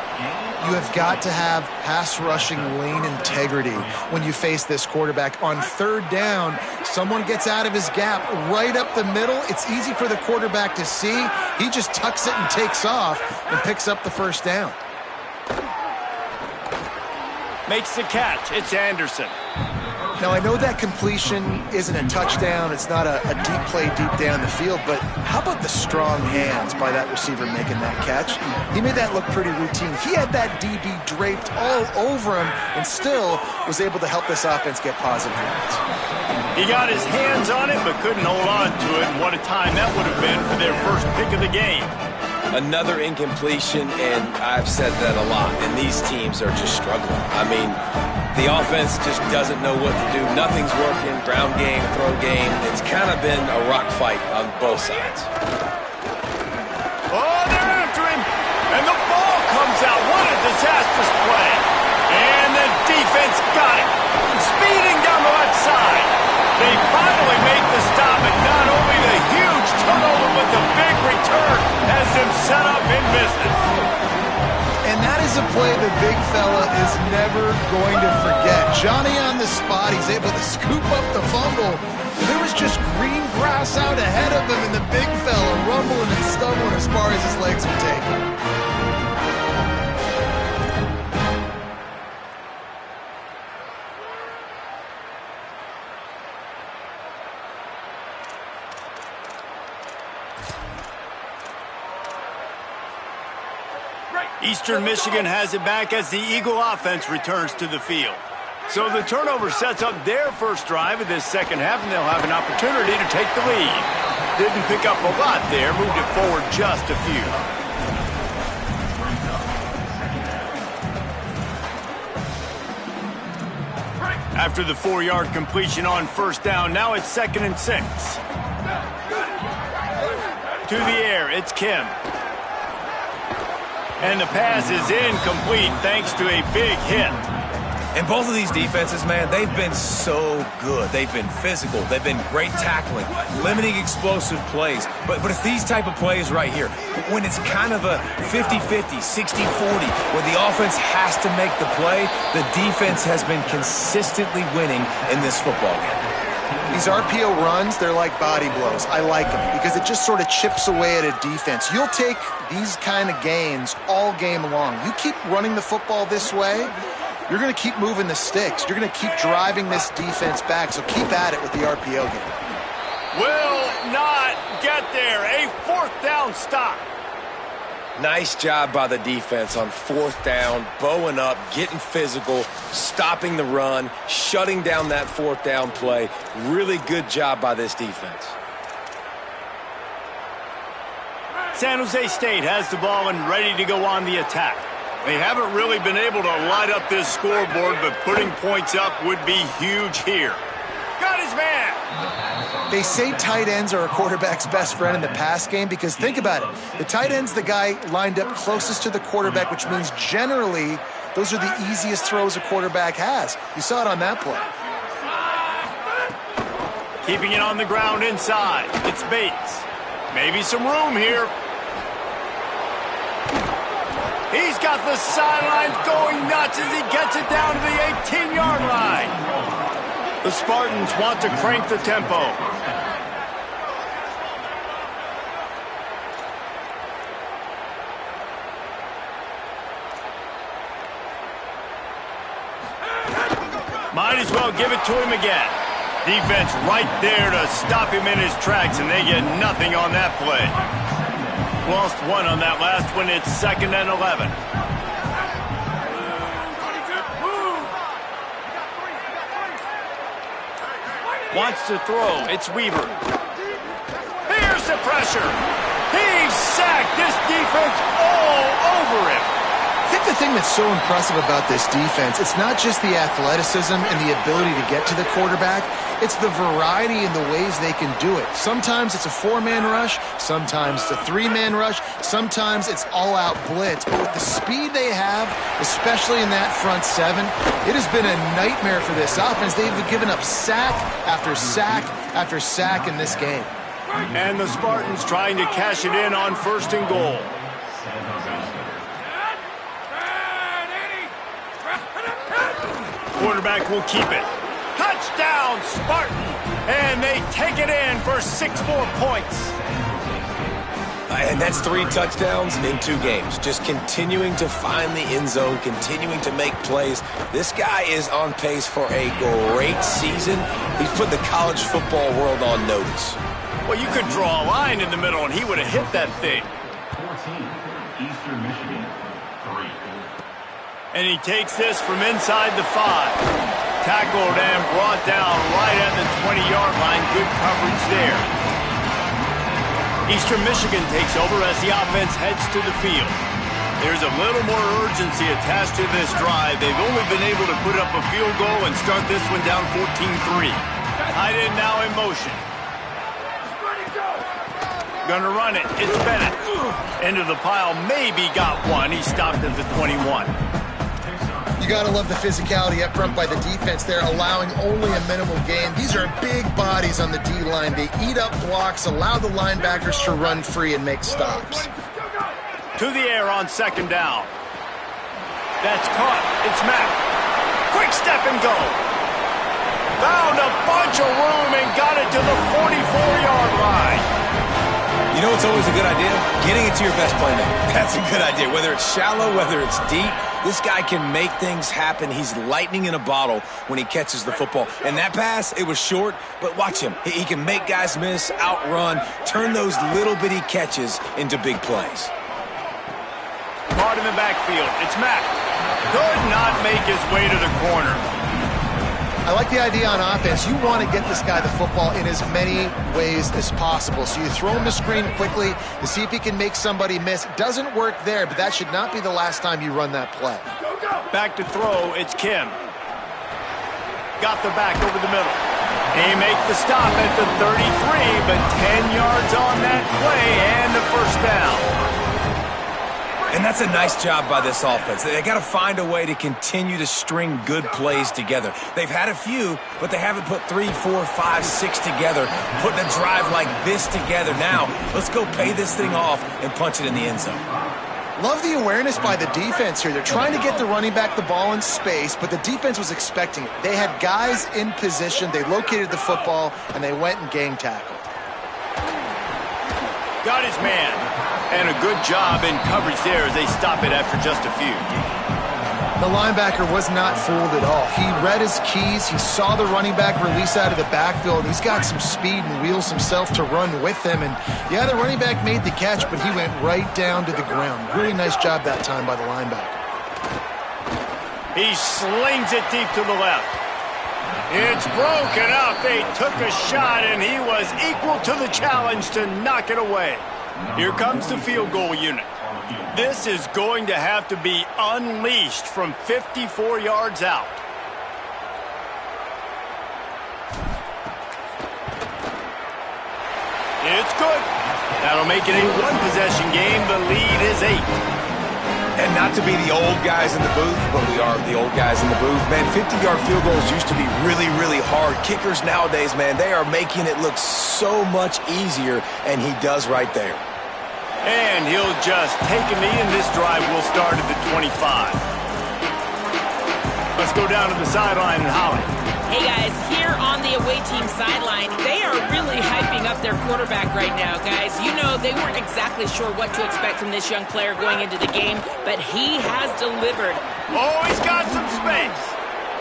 You have got to have pass rushing lane integrity when you face this quarterback. On 3rd down, someone gets out of his gap right up the middle. It's easy for the quarterback to see. He just tucks it and takes off and picks up the first down. Makes the catch. It's Anderson. Now, I know that completion isn't a touchdown. It's not a deep play deep down the field, but how about the strong hands by that receiver making that catch? He made that look pretty routine. He had that DB draped all over him and still was able to help this offense get positive yards. He got his hands on it, but couldn't hold on to it. And what a time that would have been for their first pick of the game. Another incompletion, and I've said that a lot, and these teams are just struggling. I mean, the offense just doesn't know what to do. Nothing's working. Ground game, throw game. It's kind of been a rock fight on both sides. Oh, they're after him. And the ball comes out. What a disastrous play. And the defense got it. Speeding down the left side. They finally make the stop, and not only the huge turnover, but the big return has them set up in business. And that is a play the big fella is never going to forget. Johnny on the spot. He's able to scoop up the fumble. There was just green grass out ahead of him, and the big fella rumbling and stumbling as far as his legs would take him. Eastern Michigan has it back as the Eagle offense returns to the field. So the turnover sets up their first drive of this second half, and they'll have an opportunity to take the lead. Didn't pick up a lot there, moved it forward just a few. After the 4-yard completion on first down, now it's 2nd and 6. To the air, it's Kim. And the pass is incomplete thanks to a big hit. And both of these defenses, man, they've been so good. They've been physical. They've been great tackling, limiting explosive plays. But it's these type of plays right here, when it's kind of a 50-50, 60-40, where the offense has to make the play, the defense has been consistently winning in this football game. These RPO runs, they're like body blows. I like them because it just sort of chips away at a defense. You'll take these kind of gains all game long. You keep running the football this way, you're going to keep moving the sticks. You're going to keep driving this defense back, so keep at it with the RPO game. will not get there. A fourth down stop. Nice job by the defense on fourth down, bowing up, getting physical, stopping the run, shutting down that fourth down play. Really good job by this defense. San Jose State has the ball and ready to go on the attack. They haven't really been able to light up this scoreboard, but putting points up would be huge here. Got his man. They say tight ends are a quarterback's best friend in the pass game because think about it. The tight end's the guy lined up closest to the quarterback, which means generally those are the easiest throws a quarterback has. You saw it on that play. Keeping it on the ground inside. It's Bates. Maybe some room here. He's got the sidelines going nuts as he gets it down to the 18-yard line. The Spartans want to crank the tempo. Might as well give it to him again. Defense right there to stop him in his tracks, and they get nothing on that play. Lost one on that last one. It's 2nd and 11. Wants to throw. It's Weaver. Here's the pressure. He's sacked. This defense all over him. I think the thing that's so impressive about this defense, it's not just the athleticism and the ability to get to the quarterback. It's the variety in the ways they can do it. Sometimes it's a 4-man rush. Sometimes it's a 3-man rush. Sometimes it's all-out blitz. But with the speed they have, especially in that front seven, it has been a nightmare for this offense. They've given up sack after sack after sack in this game. And the Spartans trying to cash it in on 1st and goal. Quarterback will keep it. Touchdown, Spartan! And they take it in for 6 more points. And that's 3 touchdowns in 2 games. Just continuing to find the end zone, continuing to make plays. This guy is on pace for a great season. He's put the college football world on notice. Well, you could draw a line in the middle, and he would have hit that thing. 14, Eastern Michigan, 3. And he takes this from inside the 5. Tackled and brought down right at the 20-yard line. Good coverage there. Eastern Michigan takes over as the offense heads to the field. There's a little more urgency attached to this drive. They've only been able to put up a field goal and start this one down 14-3. Tight end now in motion. Gonna run it. It's Bennett. Into the pile. Maybe got one. He stopped at the 21. You got to love the physicality up front by the defense there, allowing only a minimal gain. These are big bodies on the D-line. They eat up blocks, allow the linebackers to run free and make stops. To the air on 2nd down. That's caught. It's Matt. Quick step and go. Found a bunch of room and got it to the 44-yard line. You know what's always a good idea? Getting it to your best playmaker. That's a good idea. Whether it's shallow, whether it's deep, this guy can make things happen. He's lightning in a bottle when he catches the football. And that pass, it was short, but watch him. He can make guys miss, outrun, turn those little bitty catches into big plays. Caught in the backfield. It's Mack. Could not make his way to the corner. I like the idea on offense. You want to get this guy the football in as many ways as possible. So you throw him the screen quickly to see if he can make somebody miss. Doesn't work there, but that should not be the last time you run that play. Back to throw. It's Kim. Got the back over the middle. They make the stop at the 33, but 10 yards on that play and the 1st down. And that's a nice job by this offense. They got to find a way to continue to string good plays together. They've had a few, but they haven't put 3, 4, 5, 6 together, putting a drive like this together. Now, let's go pay this thing off and punch it in the end zone. Love the awareness by the defense here. They're trying to get the running back the ball in space, but the defense was expecting it. They had guys in position. They located the football, and they went and gang tackled. Got his man. And a good job in coverage there as they stop it after just a few. The linebacker was not fooled at all. He read his keys. He saw the running back release out of the backfield. He's got some speed and wheels himself to run with him. And, yeah, the running back made the catch, but he went right down to the ground. Really nice job that time by the linebacker. He slings it deep to the left. It's broken up. They took a shot, and he was equal to the challenge to knock it away. Here comes the field goal unit. This is going to have to be unleashed from 54 yards out. It's good. That'll make it a one-possession game. The lead is 8. And not to be the old guys in the booth, but we are the old guys in the booth. Man, 50-yard field goals used to be really, really hard. Kickers nowadays, man, they are making it look so much easier, and he does right there. And he'll just take a knee, and this drive will start at the 25. Let's go down to the sideline and Holly. Hey, guys, here on the away team sideline, they are really hyping up their quarterback right now, guys. You know, they weren't exactly sure what to expect from this young player going into the game, but he has delivered. Oh, he's got some space.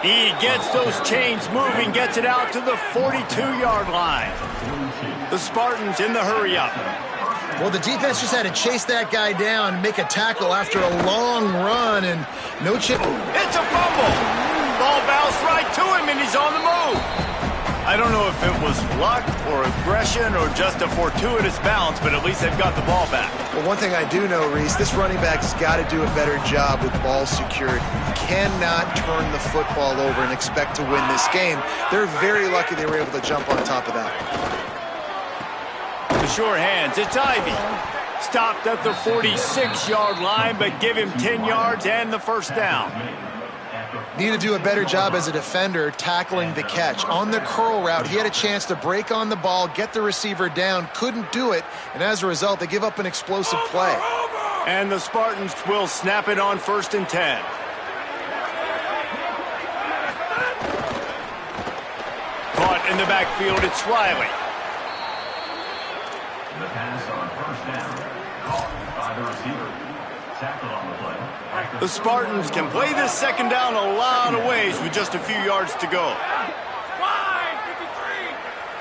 He gets those chains moving, gets it out to the 42-yard line. The Spartans in the hurry-up. Well, the defense just had to chase that guy down and make a tackle after a long run, and no chip. It's a fumble. Ball bounced right to him, and he's on the move. I don't know if it was luck or aggression or just a fortuitous bounce, but at least they've got the ball back. Well, one thing I do know, Reese, this running back has got to do a better job with ball security. You cannot turn the football over and expect to win this game. They're very lucky they were able to jump on top of that. The sure hands, it's Ivy. Stopped at the 46-yard line, but give him 10 yards and the first down. Need to do a better job as a defender tackling the catch. On the curl route, he had a chance to break on the ball, get the receiver down, couldn't do it, and as a result, they give up an explosive play. And the Spartans will snap it on 1st and 10. Caught in the backfield, it's Riley. The pass on 1st down, caught by the receiver. Tackled on the play. The Spartans can play this second down a lot of ways with just a few yards to go. Wide 53!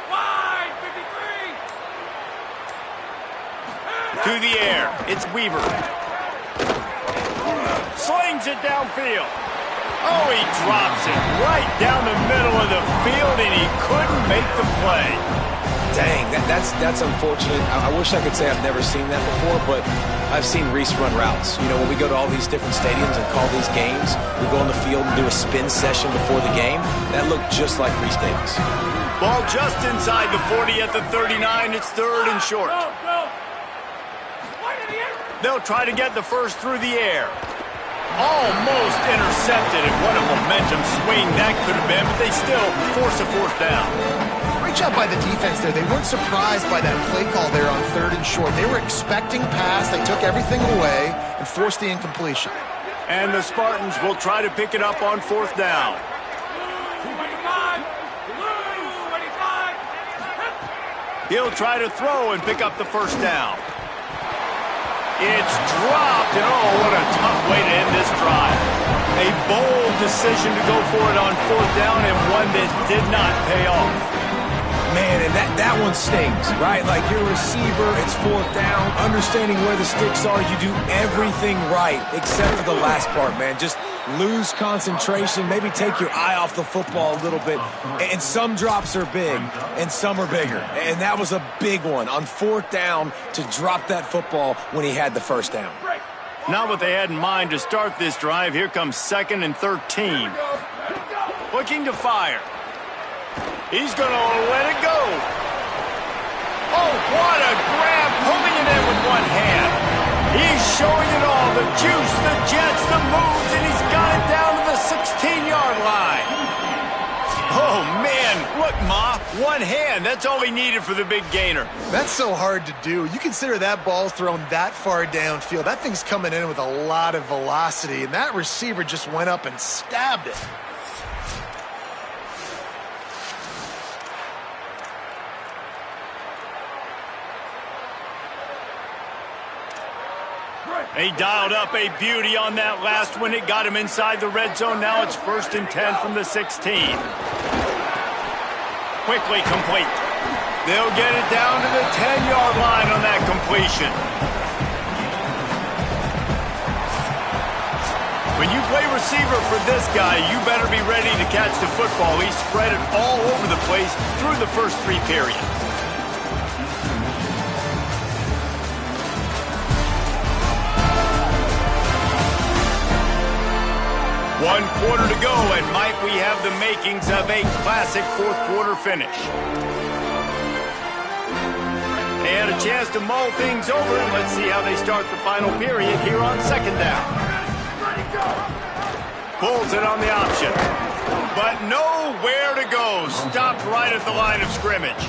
Wide 53! To the air, it's Weaver. Slings it downfield. Oh, he drops it right down the middle of the field, and he couldn't make the play. Dang, that's unfortunate. I wish I could say I've never seen that before, but I've seen Reese run routes. You know, when we go to all these different stadiums and call these games, we go on the field and do a spin session before the game. That looked just like Reese Davis. Ball just inside the 40 at the 39. It's 3rd and short. They'll try to get the first through the air. Almost intercepted, and what a momentum swing that could have been, but they still force a 4th down. Great job by the defense there. They weren't surprised by that play call there on 3rd and short. They were expecting pass. They took everything away and forced the incompletion. And the Spartans will try to pick it up on 4th down. He'll try to throw and pick up the 1st down. It's dropped, and oh, what a tough way to end this drive. A bold decision to go for it on 4th down, and one that did not pay off. Man, and that one stings, right? Like, you're a receiver, it's 4th down, understanding where the sticks are, you do everything right except for the last part, man. Just lose concentration, maybe take your eye off the football a little bit. And some drops are big, and some are bigger. And that was a big one on 4th down to drop that football when he had the 1st down. Not what they had in mind to start this drive. Here comes 2nd and 13. Looking to fire. He's going to let it go. Oh, what a grab, pulling it in with one hand. He's showing it all, the juice, the jets, the moves, and he's got it down to the 16-yard line. Oh, man, look, Ma, one hand. That's all he needed for the big gainer. That's so hard to do. You consider that ball's thrown that far downfield. That thing's coming in with a lot of velocity, and that receiver just went up and stabbed it. He dialed up a beauty on that last one. It got him inside the red zone. Now it's 1st and 10 from the 16. Quickly complete. They'll get it down to the 10-yard line on that completion. When you play receiver for this guy, you better be ready to catch the football. He spread it all over the place through the first 3 periods. One quarter to go, and might we have the makings of a classic fourth-quarter finish. They had a chance to mull things over, and let's see how they start the final period here on 2nd down. Pulls it on the option, but nowhere to go. Stopped right at the line of scrimmage.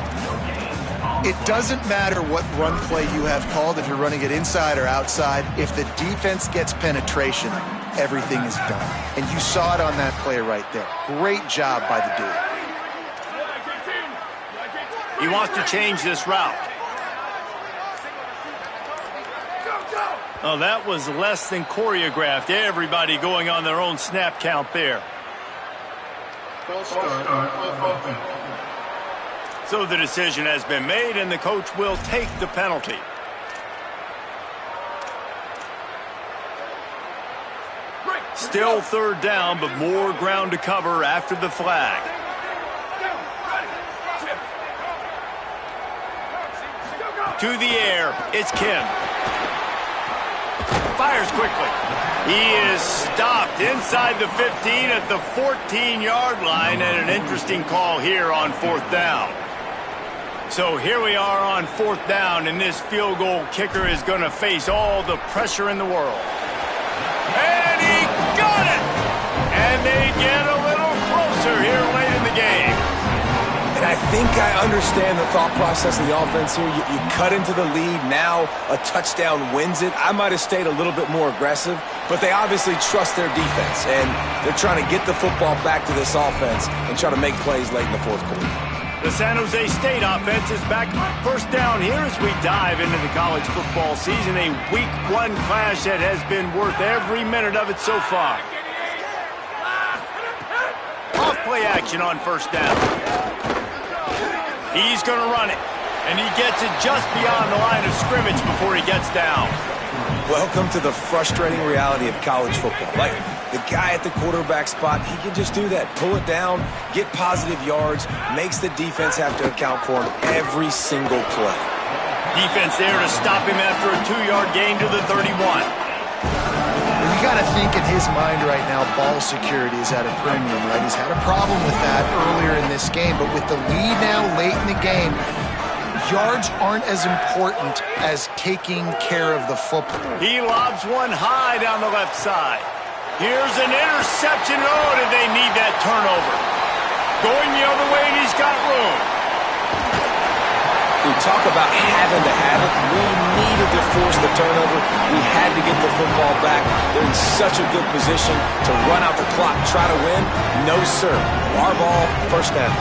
It doesn't matter what run play you have called, if you're running it inside or outside. If the defense gets penetration, everything is done. And you saw it on that play right there. Great job by the dude. He wants to change this route. Oh, that was less than choreographed. Everybody going on their own snap count there. So the decision has been made, and the coach will take the penalty. Still 3rd down, but more ground to cover after the flag. To the air, it's Kim. Fires quickly. He is stopped inside the 15 at the 14-yard line, and an interesting call here on 4th down. So here we are on 4th down, and this field goal kicker is going to face all the pressure in the world. And he got it! And they get a little closer here late in the game. And I think I understand the thought process of the offense here. You cut into the lead. Now a touchdown wins it. I might have stayed a little bit more aggressive, but they obviously trust their defense, and they're trying to get the football back to this offense and try to make plays late in the 4th quarter. The San Jose State offense is back. 1st down here as we dive into the college football season. A Week 1 clash that has been worth every minute of it so far. Off play action on 1st down. He's going to run it, and he gets it just beyond the line of scrimmage before he gets down. Welcome to the frustrating reality of college football. Like, the guy at the quarterback spot, he can just do that. Pull it down, get positive yards, makes the defense have to account for him every single play. Defense there to stop him after a 2-yard gain to the 31. You got to think in his mind right now, ball security is at a premium, right? He's had a problem with that earlier in this game, but with the lead now late in the game, yards aren't as important as taking care of the football. He lobs one high down the left side. Here's an interception. Oh, did they need that turnover? Going the other way, and he's got room. We talk about having to have it. We needed to force the turnover. We had to get the football back. They're in such a good position to run out the clock, try to win. No, sir. Our ball, 1st down.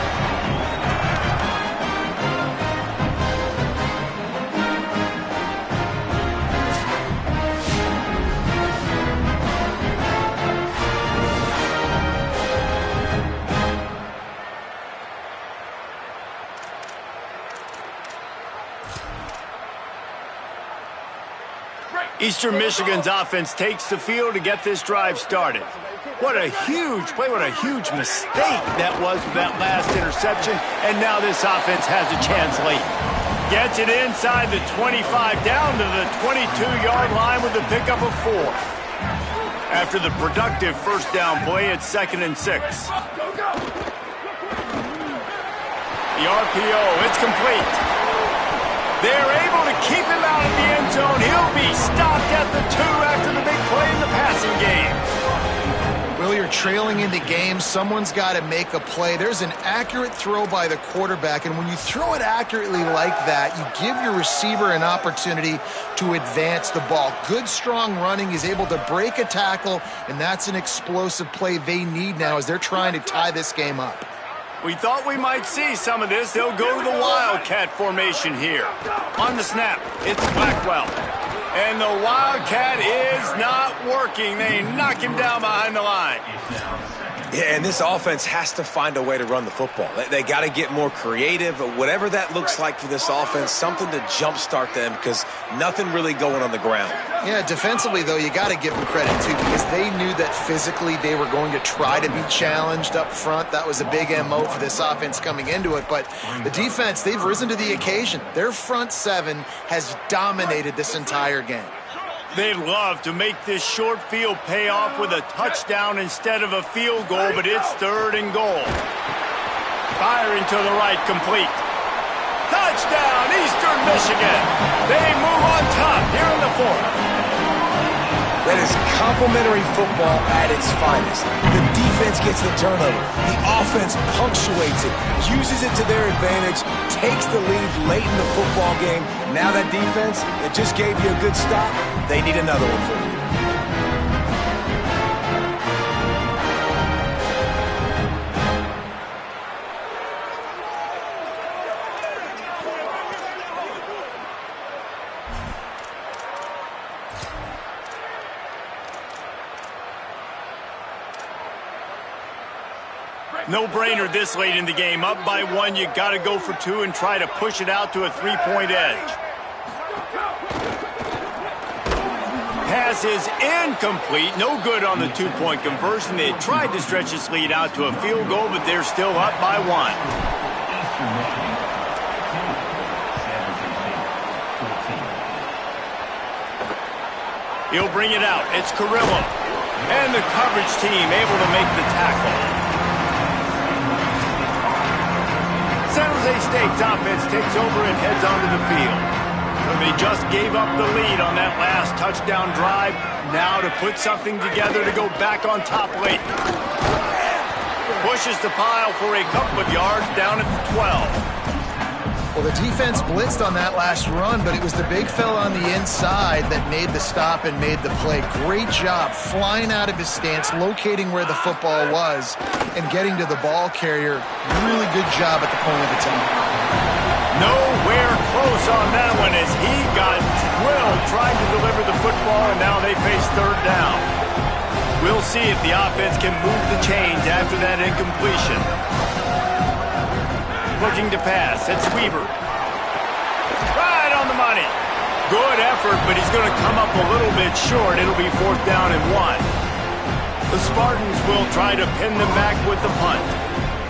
Eastern Michigan's offense takes the field to get this drive started. What a huge play, what a huge mistake that was with that last interception, and now this offense has a chance late. Gets it inside the 25, down to the 22-yard line with a pickup of 4. After the productive 1st down play, it's 2nd and 6. The RPO, it's complete. They're able to keep him out of the end zone. He'll be stopped at the 2 after the big play in the passing game. Well, you're trailing into games. Someone's got to make a play. There's an accurate throw by the quarterback, and when you throw it accurately like that, you give your receiver an opportunity to advance the ball. Good, strong running. He's able to break a tackle, and that's an explosive play they need now as they're trying to tie this game up. We thought we might see some of this. They'll go to the Wildcat formation here. On the snap, it's Blackwell. And the Wildcat is not working. They knock him down behind the line. Yeah, and this offense has to find a way to run the football. They got to get more creative, whatever that looks like for this offense, something to jumpstart them because nothing really going on the ground. Yeah, defensively, though, you got to give them credit, too, because they knew that physically they were going to try to be challenged up front. That was a big MO for this offense coming into it. But the defense, they've risen to the occasion. Their front seven has dominated this entire game. They'd love to make this short field pay off with a touchdown instead of a field goal, but it's 3rd and goal. Firing to the right, complete. Touchdown, Eastern Michigan. They move on top here in the 4th. That is complimentary football at its finest. The defense gets the turnover. The offense punctuates it, uses it to their advantage, takes the lead late in the football game. Now that defense that just gave you a good stop, they need another one for you. No-brainer this late in the game. Up by 1, you got to go for 2 and try to push it out to a 3-point edge. Pass is incomplete. No good on the 2-point conversion. They tried to stretch this lead out to a field goal, but they're still up by 1. He'll bring it out. It's Carrillo. And the coverage team able to make the tackle. San Jose State's offense takes over and heads onto the field. So they just gave up the lead on that last touchdown drive. Now to put something together to go back on top late. Pushes the pile for a couple of yards down at the 12. Well, the defense blitzed on that last run, but it was the big fella on the inside that made the stop and made the play. Great job flying out of his stance, locating where the football was, and getting to the ball carrier. Really good job at the point of attack. Nowhere close on that one as he got drilled trying to deliver the football, and now they face 3rd down. We'll see if the offense can move the chains after that incompletion. Looking to pass. It's Weaver. Right on the money. Good effort, but he's going to come up a little bit short. It'll be 4th down and 1. The Spartans will try to pin them back with the punt.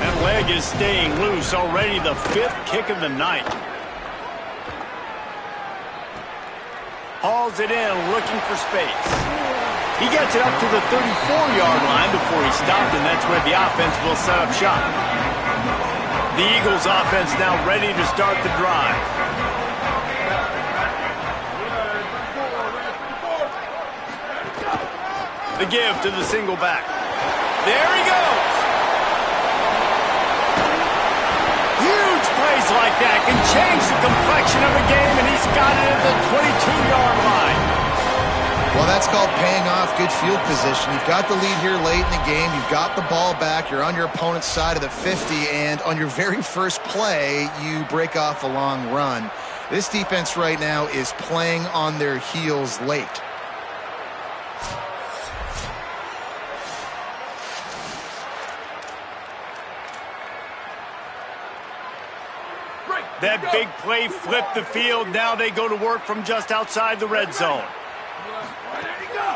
That leg is staying loose. Already the 5th kick of the night. Hauls it in, looking for space. He gets it up to the 34-yard line before he stopped, and that's where the offense will set up shop. The Eagles offense now ready to start the drive. The give to the single back. There he goes. Huge plays like that can change the complexion of a game, and he's got it at the 22-yard line. Well, that's called paying off good field position. You've got the lead here late in the game. You've got the ball back. You're on your opponent's side of the 50, and on your very first play, you break off a long run. This defense right now is playing on their heels late. That big play flipped the field. Now they go to work from just outside the red zone.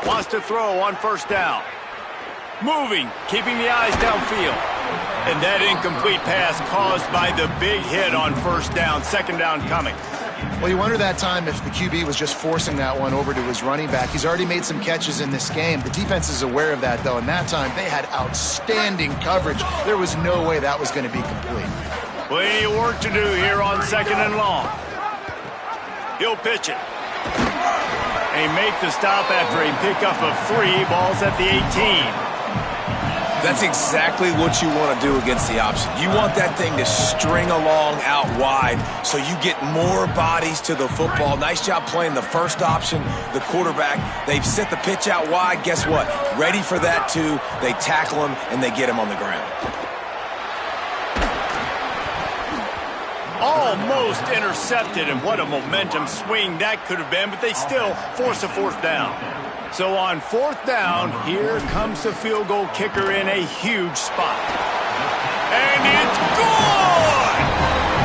Wants to throw on 1st down. Moving, keeping the eyes downfield. And that incomplete pass caused by the big hit on 1st down. 2nd down coming. Well, you wonder that time if the QB was just forcing that one over to his running back. He's already made some catches in this game. The defense is aware of that, though, and that time they had outstanding coverage. There was no way that was going to be complete. Plenty of work to do here on 2nd and long. He'll pitch it. They make the stop after a pickup of 3. Ball's at the 18. That's exactly what you want to do against the option. You want that thing to string along out wide so you get more bodies to the football. Nice job playing the first option, the quarterback. They've set the pitch out wide. Guess what? Ready for that too. They tackle him and they get him on the ground. Almost intercepted, and what a momentum swing that could have been, but they still force a fourth down. So on fourth down, here comes the field goal kicker in a huge spot. And it's good!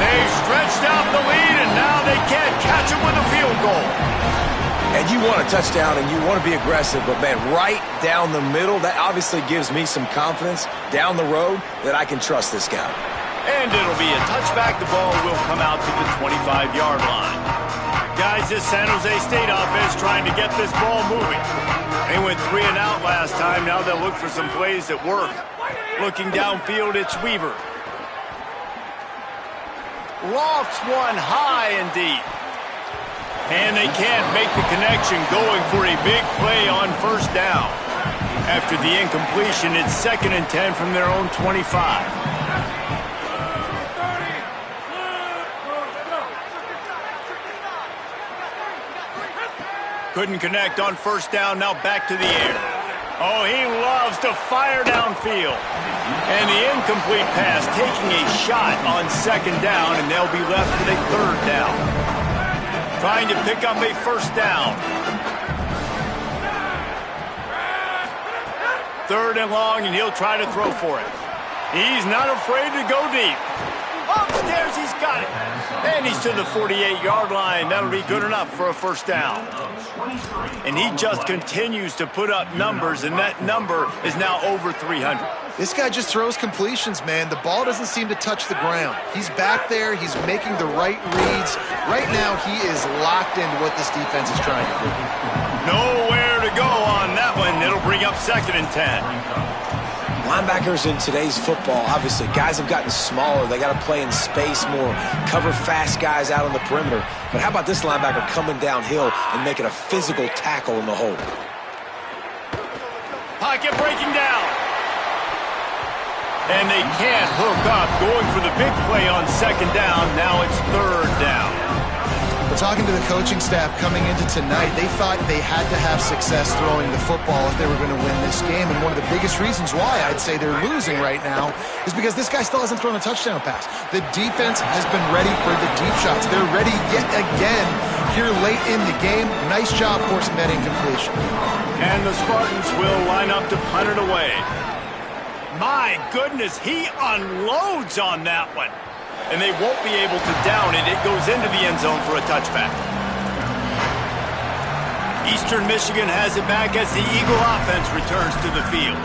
They've stretched out the lead, and now they can't catch it with a field goal. And you want a touchdown, and you want to be aggressive, but, man, right down the middle, that obviously gives me some confidence down the road that I can trust this guy. And it'll be a touchback. The ball will come out to the 25-yard line. Guys, this San Jose State offense trying to get this ball moving. They went 3 and out last time. Now they'll look for some plays that work. Looking downfield, it's Weaver. Lofts one high and deep. And they can't make the connection, going for a big play on first down. After the incompletion, it's 2nd and 10 from their own 25. Couldn't connect on first down, now back to the air. Oh, he loves to fire downfield. And the incomplete pass taking a shot on 2nd down, and they'll be left with a 3rd down. Trying to pick up a first down. 3rd and long, and he'll try to throw for it. He's not afraid to go deep. Upstairs, he's got it. And he's to the 48-yard line. That'll be good enough for a first down. And he just continues to put up numbers, and that number is now over 300. This guy just throws completions, man. The ball doesn't seem to touch the ground. He's back there. He's making the right reads. Right now, he is locked into what this defense is trying to do. Nowhere to go on that one. It'll bring up 2nd and 10. Linebackers in today's football, obviously, guys have gotten smaller. They got to play in space more, cover fast guys out on the perimeter. But how about this linebacker coming downhill and making a physical tackle in the hole? Pocket breaking down. And they can't hook up. Going for the big play on 2nd down. Now it's 3rd down. But talking to the coaching staff coming into tonight, they thought they had to have success throwing the football if they were going to win this game. And one of the biggest reasons why I'd say they're losing right now is because this guy still hasn't thrown a touchdown pass. The defense has been ready for the deep shots. They're ready yet again here late in the game. Nice job forcing that incompletion. And the Spartans will line up to punt it away. My goodness, he unloads on that one. And they won't be able to down it. It goes into the end zone for a touchback. Eastern Michigan has it back as the Eagle offense returns to the field.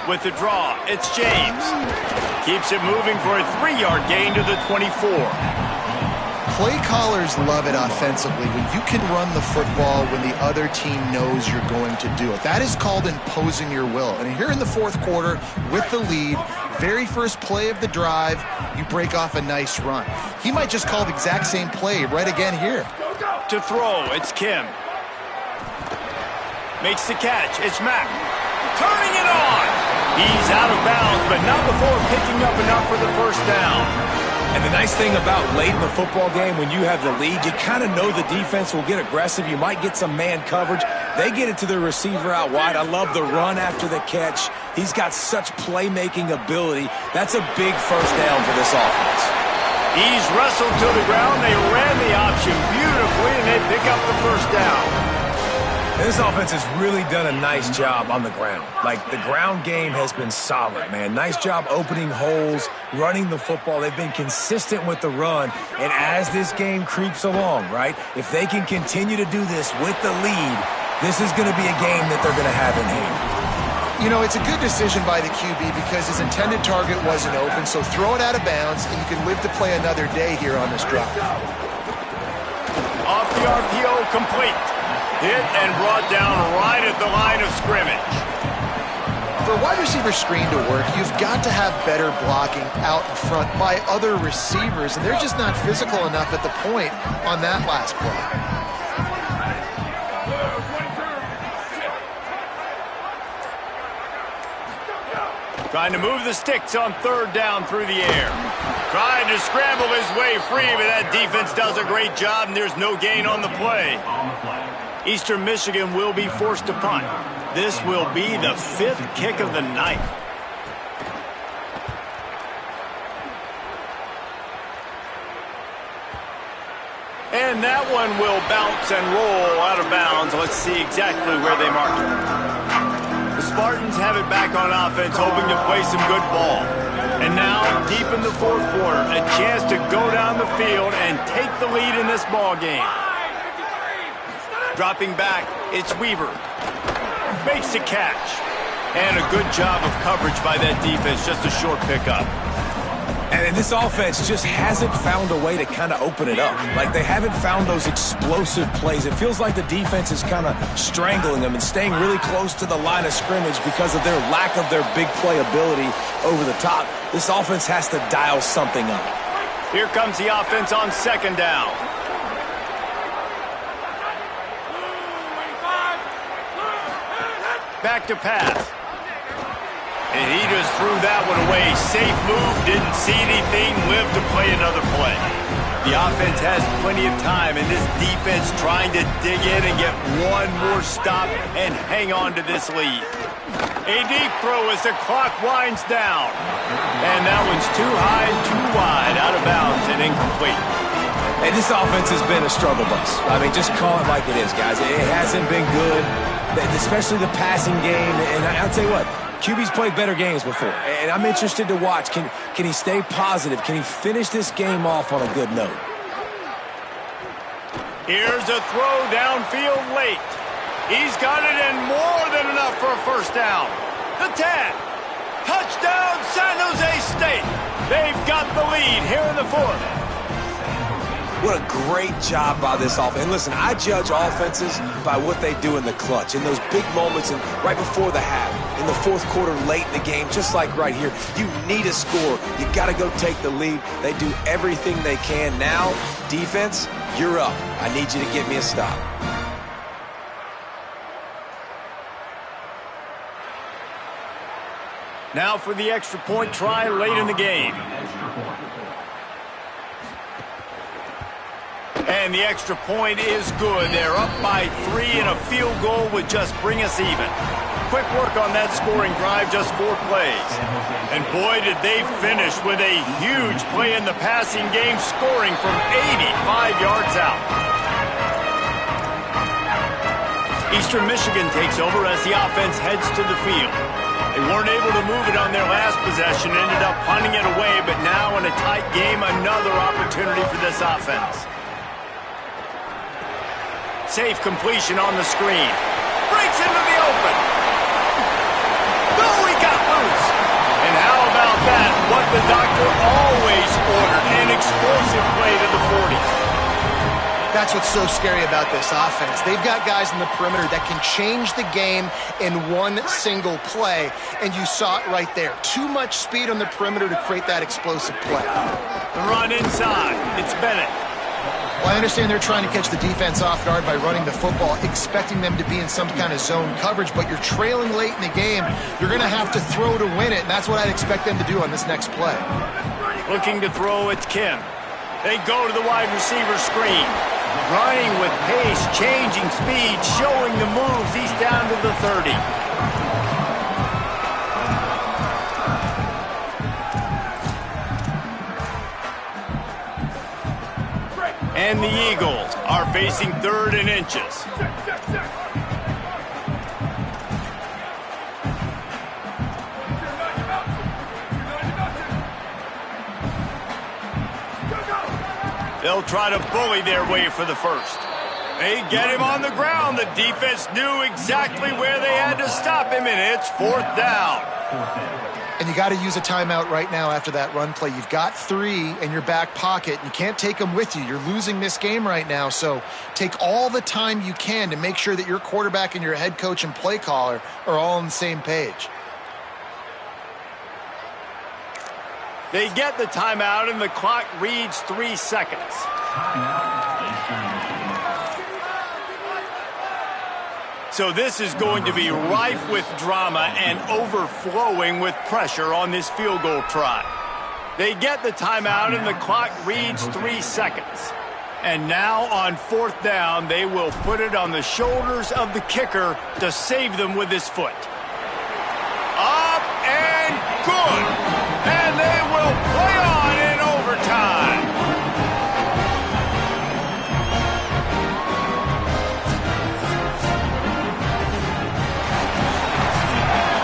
With the draw, it's James. Keeps it moving for a 3-yard gain to the 24. Play callers love it offensively when you can run the football when the other team knows you're going to do it. That is called imposing your will. And here in the 4th quarter, with the lead, very first play of the drive, you break off a nice run. He might just call the exact same play right again here. To throw, it's Kim. Makes the catch, it's Mack. Turning it on! He's out of bounds, but not before picking up enough for the first down. And the nice thing about late in the football game, when you have the lead, you kind of know the defense will get aggressive. You might get some man coverage. They get it to the receiver out wide. I love the run after the catch. He's got such playmaking ability. That's a big first down for this offense. He's wrestled to the ground. They ran the option beautifully, and they pick up the first down. And this offense has really done a nice job on the ground. Like, the ground game has been solid, man. Nice job opening holes, running the football. They've been consistent with the run. And as this game creeps along, right, if they can continue to do this with the lead, this is going to be a game that they're going to have in hand. You know, it's a good decision by the QB because his intended target wasn't open, so throw it out of bounds, and you can live to play another day here on this drive. Off the RPO, complete. Hit and brought down right at the line of scrimmage. For a wide receiver screen to work, you've got to have better blocking out in front by other receivers, and they're just not physical enough at the point on that last play. Trying to move the sticks on third down through the air. Trying to scramble his way free, but that defense does a great job, and there's no gain on the play. Eastern Michigan will be forced to punt. This will be the 5th kick of the night. And that one will bounce and roll out of bounds. Let's see exactly where they mark it. The Spartans have it back on offense, hoping to play some good ball. And now, deep in the 4th quarter, a chance to go down the field and take the lead in this ball game. Dropping back, it's Weaver. Makes the catch. And a good job of coverage by that defense, just a short pickup. And this offense just hasn't found a way to kind of open it up. Like, they haven't found those explosive plays. It feels like the defense is kind of strangling them and staying really close to the line of scrimmage because of their lack of their big play ability over the top. This offense has to dial something up. Here comes the offense on 2nd down. Back to pass. And he just threw that one away. Safe move, didn't see anything, lived to play another play. The offense has plenty of time, and this defense trying to dig in and get one more stop and hang on to this lead. A deep throw as the clock winds down. And that one's too high, too wide, out of bounds and incomplete. Hey, this offense has been a struggle bus. I mean, just call it like it is, guys. It hasn't been good, especially the passing game. And I'll tell you what, QB's played better games before, and I'm interested to watch. Can he stay positive? Can he finish this game off on a good note? Here's a throw downfield late. He's got it in more than enough for a first down. The 10. Touchdown, San Jose State. They've got the lead here in the 4th. What a great job by this offense. And listen, I judge offenses by what they do in the clutch, in those big moments and right before the half, in the 4th quarter, late in the game, just like right here. You need a score. You got to go take the lead. They do everything they can. Now, defense, you're up. I need you to get me a stop. Now for the extra point try late in the game. And the extra point is good. They're up by 3, and a field goal would just bring us even. Quick work on that scoring drive, just 4 plays. And boy, did they finish with a huge play in the passing game, scoring from 85 yards out. Eastern Michigan takes over as the offense heads to the field. They weren't able to move it on their last possession, ended up punting it away, but now in a tight game, another opportunity for this offense. Safe completion on the screen. Breaks into the open. No, he got loose. And how about that? What the doctor always ordered. An explosive play to the 40. That's what's so scary about this offense. They've got guys in the perimeter that can change the game in one single play, and you saw it right there. Too much speed on the perimeter to create that explosive play. The run inside. It's Bennett. Well, I understand they're trying to catch the defense off guard by running the football, expecting them to be in some kind of zone coverage, but you're trailing late in the game. You're going to have to throw to win it, and that's what I'd expect them to do on this next play. Looking to throw, it's Kim. They go to the wide receiver screen. Running with pace, changing speed, showing the moves. He's down to the 30. And the Eagles are facing 3rd and inches. They'll try to bully their way for the first. They get him on the ground. The defense knew exactly where they had to stop him, and it's 4th down. And you got to use a timeout right now after that run play. You've got 3 in your back pocket. You can't take them with you. You're losing this game right now, so take all the time you can to make sure that your quarterback and your head coach and play caller are all on the same page. They get the timeout, and the clock reads 3 seconds. So this is going to be rife with drama and overflowing with pressure on this field goal try. They get the timeout and the clock reads 3 seconds. And now on 4th down, they will put it on the shoulders of the kicker to save them with his foot. Up and good. And they will play on in overtime.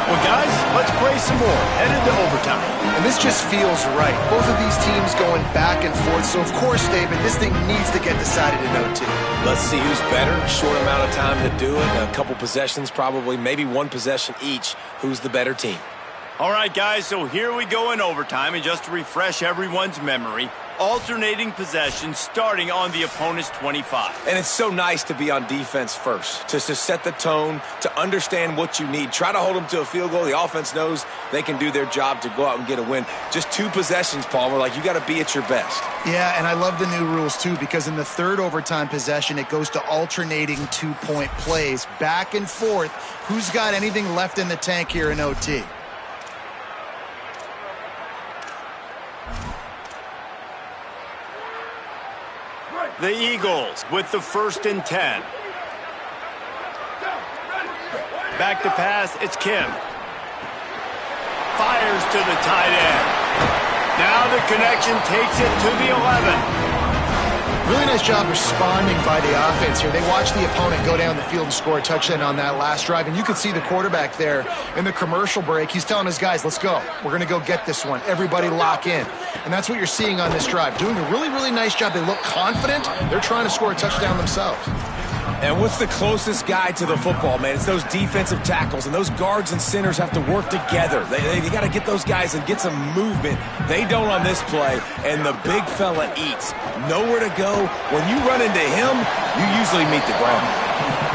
Well, guys, let's play some more. Headed to overtime. And this just feels right. Both of these teams going back and forth. So, of course, David, this thing needs to get decided in OT. Let's see who's better. Short amount of time to do it. A couple possessions probably. Maybe one possession each. Who's the better team? All right, guys, so here we go in overtime. And just to refresh everyone's memory, alternating possessions starting on the opponent's 25. And it's so nice to be on defense first, to set the tone, to understand what you need. Try to hold them to a field goal. The offense knows they can do their job to go out and get a win. Just 2 possessions, Palmer. Like, you got to be at your best. Yeah, and I love the new rules, too, because in the 3rd overtime possession, it goes to alternating 2-point plays. Back and forth. Who's got anything left in the tank here in OT? The Eagles with the 1st and 10. Back to pass, it's Kim. Fires to the tight end. Now the connection takes it to the 11. Really nice job responding by the offense here. They watched the opponent go down the field and score a touchdown on that last drive. And you could see the quarterback there in the commercial break. He's telling his guys, let's go. We're going to go get this one. Everybody lock in. And that's what you're seeing on this drive. Doing a really, really nice job. They look confident. They're trying to score a touchdown themselves. And what's the closest guy to the football, man? It's those defensive tackles, and those guards and centers have to work together. They got to get those guys and get some movement. They don't on this play, and the big fella eats. Nowhere to go. When you run into him, you usually meet the ground.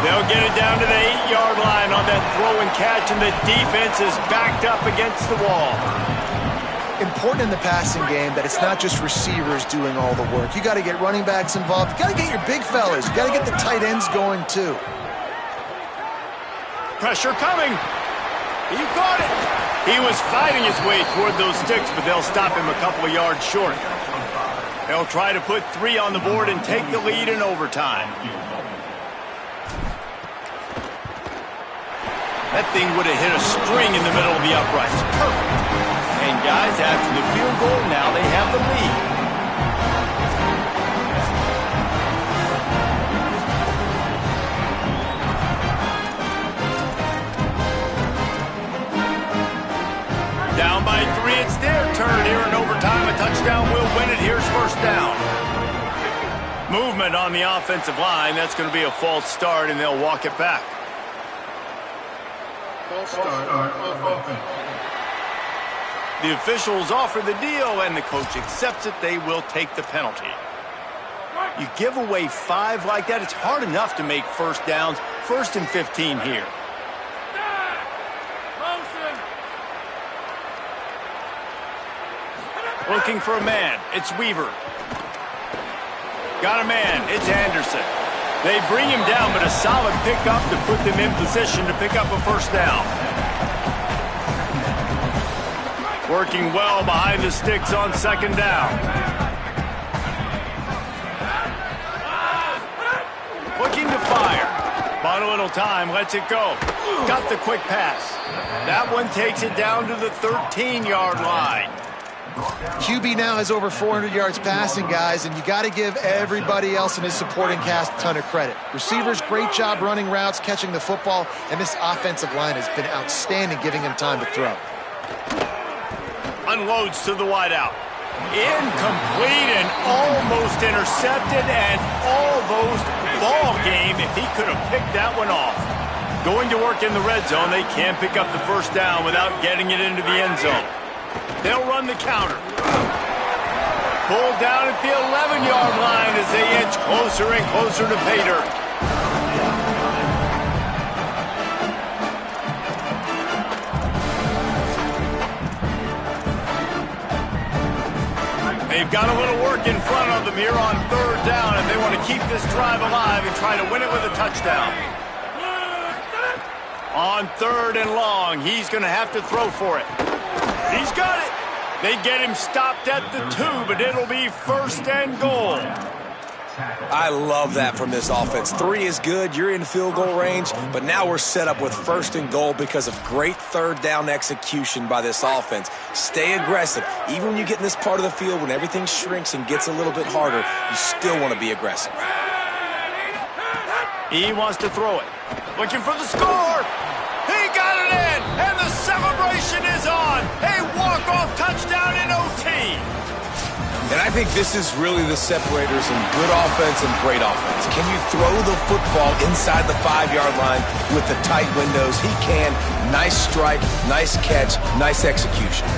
They'll get it down to the 8-yard line on that throw and catch, and the defense is backed up against the wall. Important in the passing game that it's not just receivers doing all the work. You got to get running backs involved. You got to get your big fellas. You got to get the tight ends going too. Pressure coming. He got it. He was fighting his way toward those sticks, but they'll stop him a couple of yards short. They'll try to put 3 on the board and take the lead in overtime. That thing would have hit a string in the middle of the uprights. Perfect. And guys, after the field goal, now they have the lead. Down by 3, it's their turn here in overtime. A touchdown will win it. Here's 1st down. Movement on the offensive line. That's going to be a false start, and they'll walk it back. False start of offense. The officials offer the deal, and the coach accepts it. They will take the penalty. You give away 5 like that, it's hard enough to make 1st downs. 1st and 15 here. Looking for a man. It's Weaver. Got a man. It's Anderson. They bring him down, but a solid pickup to put them in position to pick up a 1st down. Working well behind the sticks on 2nd down. Looking to fire. Bought a little time, lets it go. Got the quick pass. That one takes it down to the 13-yard line. QB now has over 400 yards passing, guys, and you got to give everybody else in his supporting cast a ton of credit. Receivers, great job running routes, catching the football, and this offensive line has been outstanding, giving him time to throw. Unloads to the wideout. Incomplete and almost intercepted, and almost ball game if he could have picked that one off. Going to work in the red zone, they can't pick up the 1st down without getting it into the end zone. They'll run the counter. Pulled down at the 11-yard line as they inch closer and closer to pay dirt. They've got a little work in front of them here on 3rd down, and they want to keep this drive alive and try to win it with a touchdown. On 3rd and long, he's going to have to throw for it. He's got it. They get him stopped at the 2, but it'll be 1st and goal. I love that from this offense. 3 is good. You're in field goal range, but now we're set up with 1st and goal because of great 3rd down execution by this offense. Stay aggressive. Even when you get in this part of the field, when everything shrinks and gets a little bit harder, you still want to be aggressive. He wants to throw it. Looking for the score. He got it in, and the celebration is on. A walk-off touchdown in OT. And I think this is really the separators in good offense and great offense. Can you throw the football inside the 5-yard line with the tight windows? He can. Nice strike, nice catch, nice execution.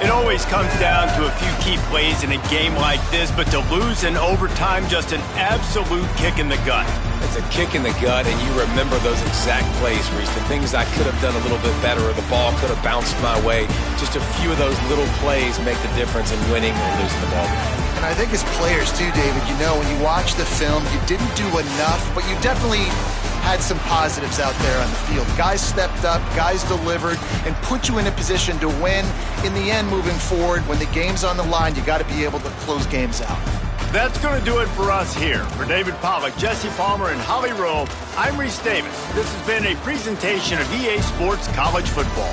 It always comes down to a few key plays in a game like this, but to lose in overtime, just an absolute kick in the gut. It's a kick in the gut, and you remember those exact plays, Reese. The things I could have done a little bit better, or the ball could have bounced my way. Just a few of those little plays make the difference in winning or losing the ball game. And I think as players too, David, you know, when you watch the film, you didn't do enough, but you definitely had some positives out there on the field. Guys stepped up, guys delivered, and put you in a position to win. In the end, moving forward, when the game's on the line, you got to be able to close games out. That's going to do it for us here. For David Pollack, Jesse Palmer, and Holly Rowe, I'm Reese Davis. This has been a presentation of EA Sports College Football.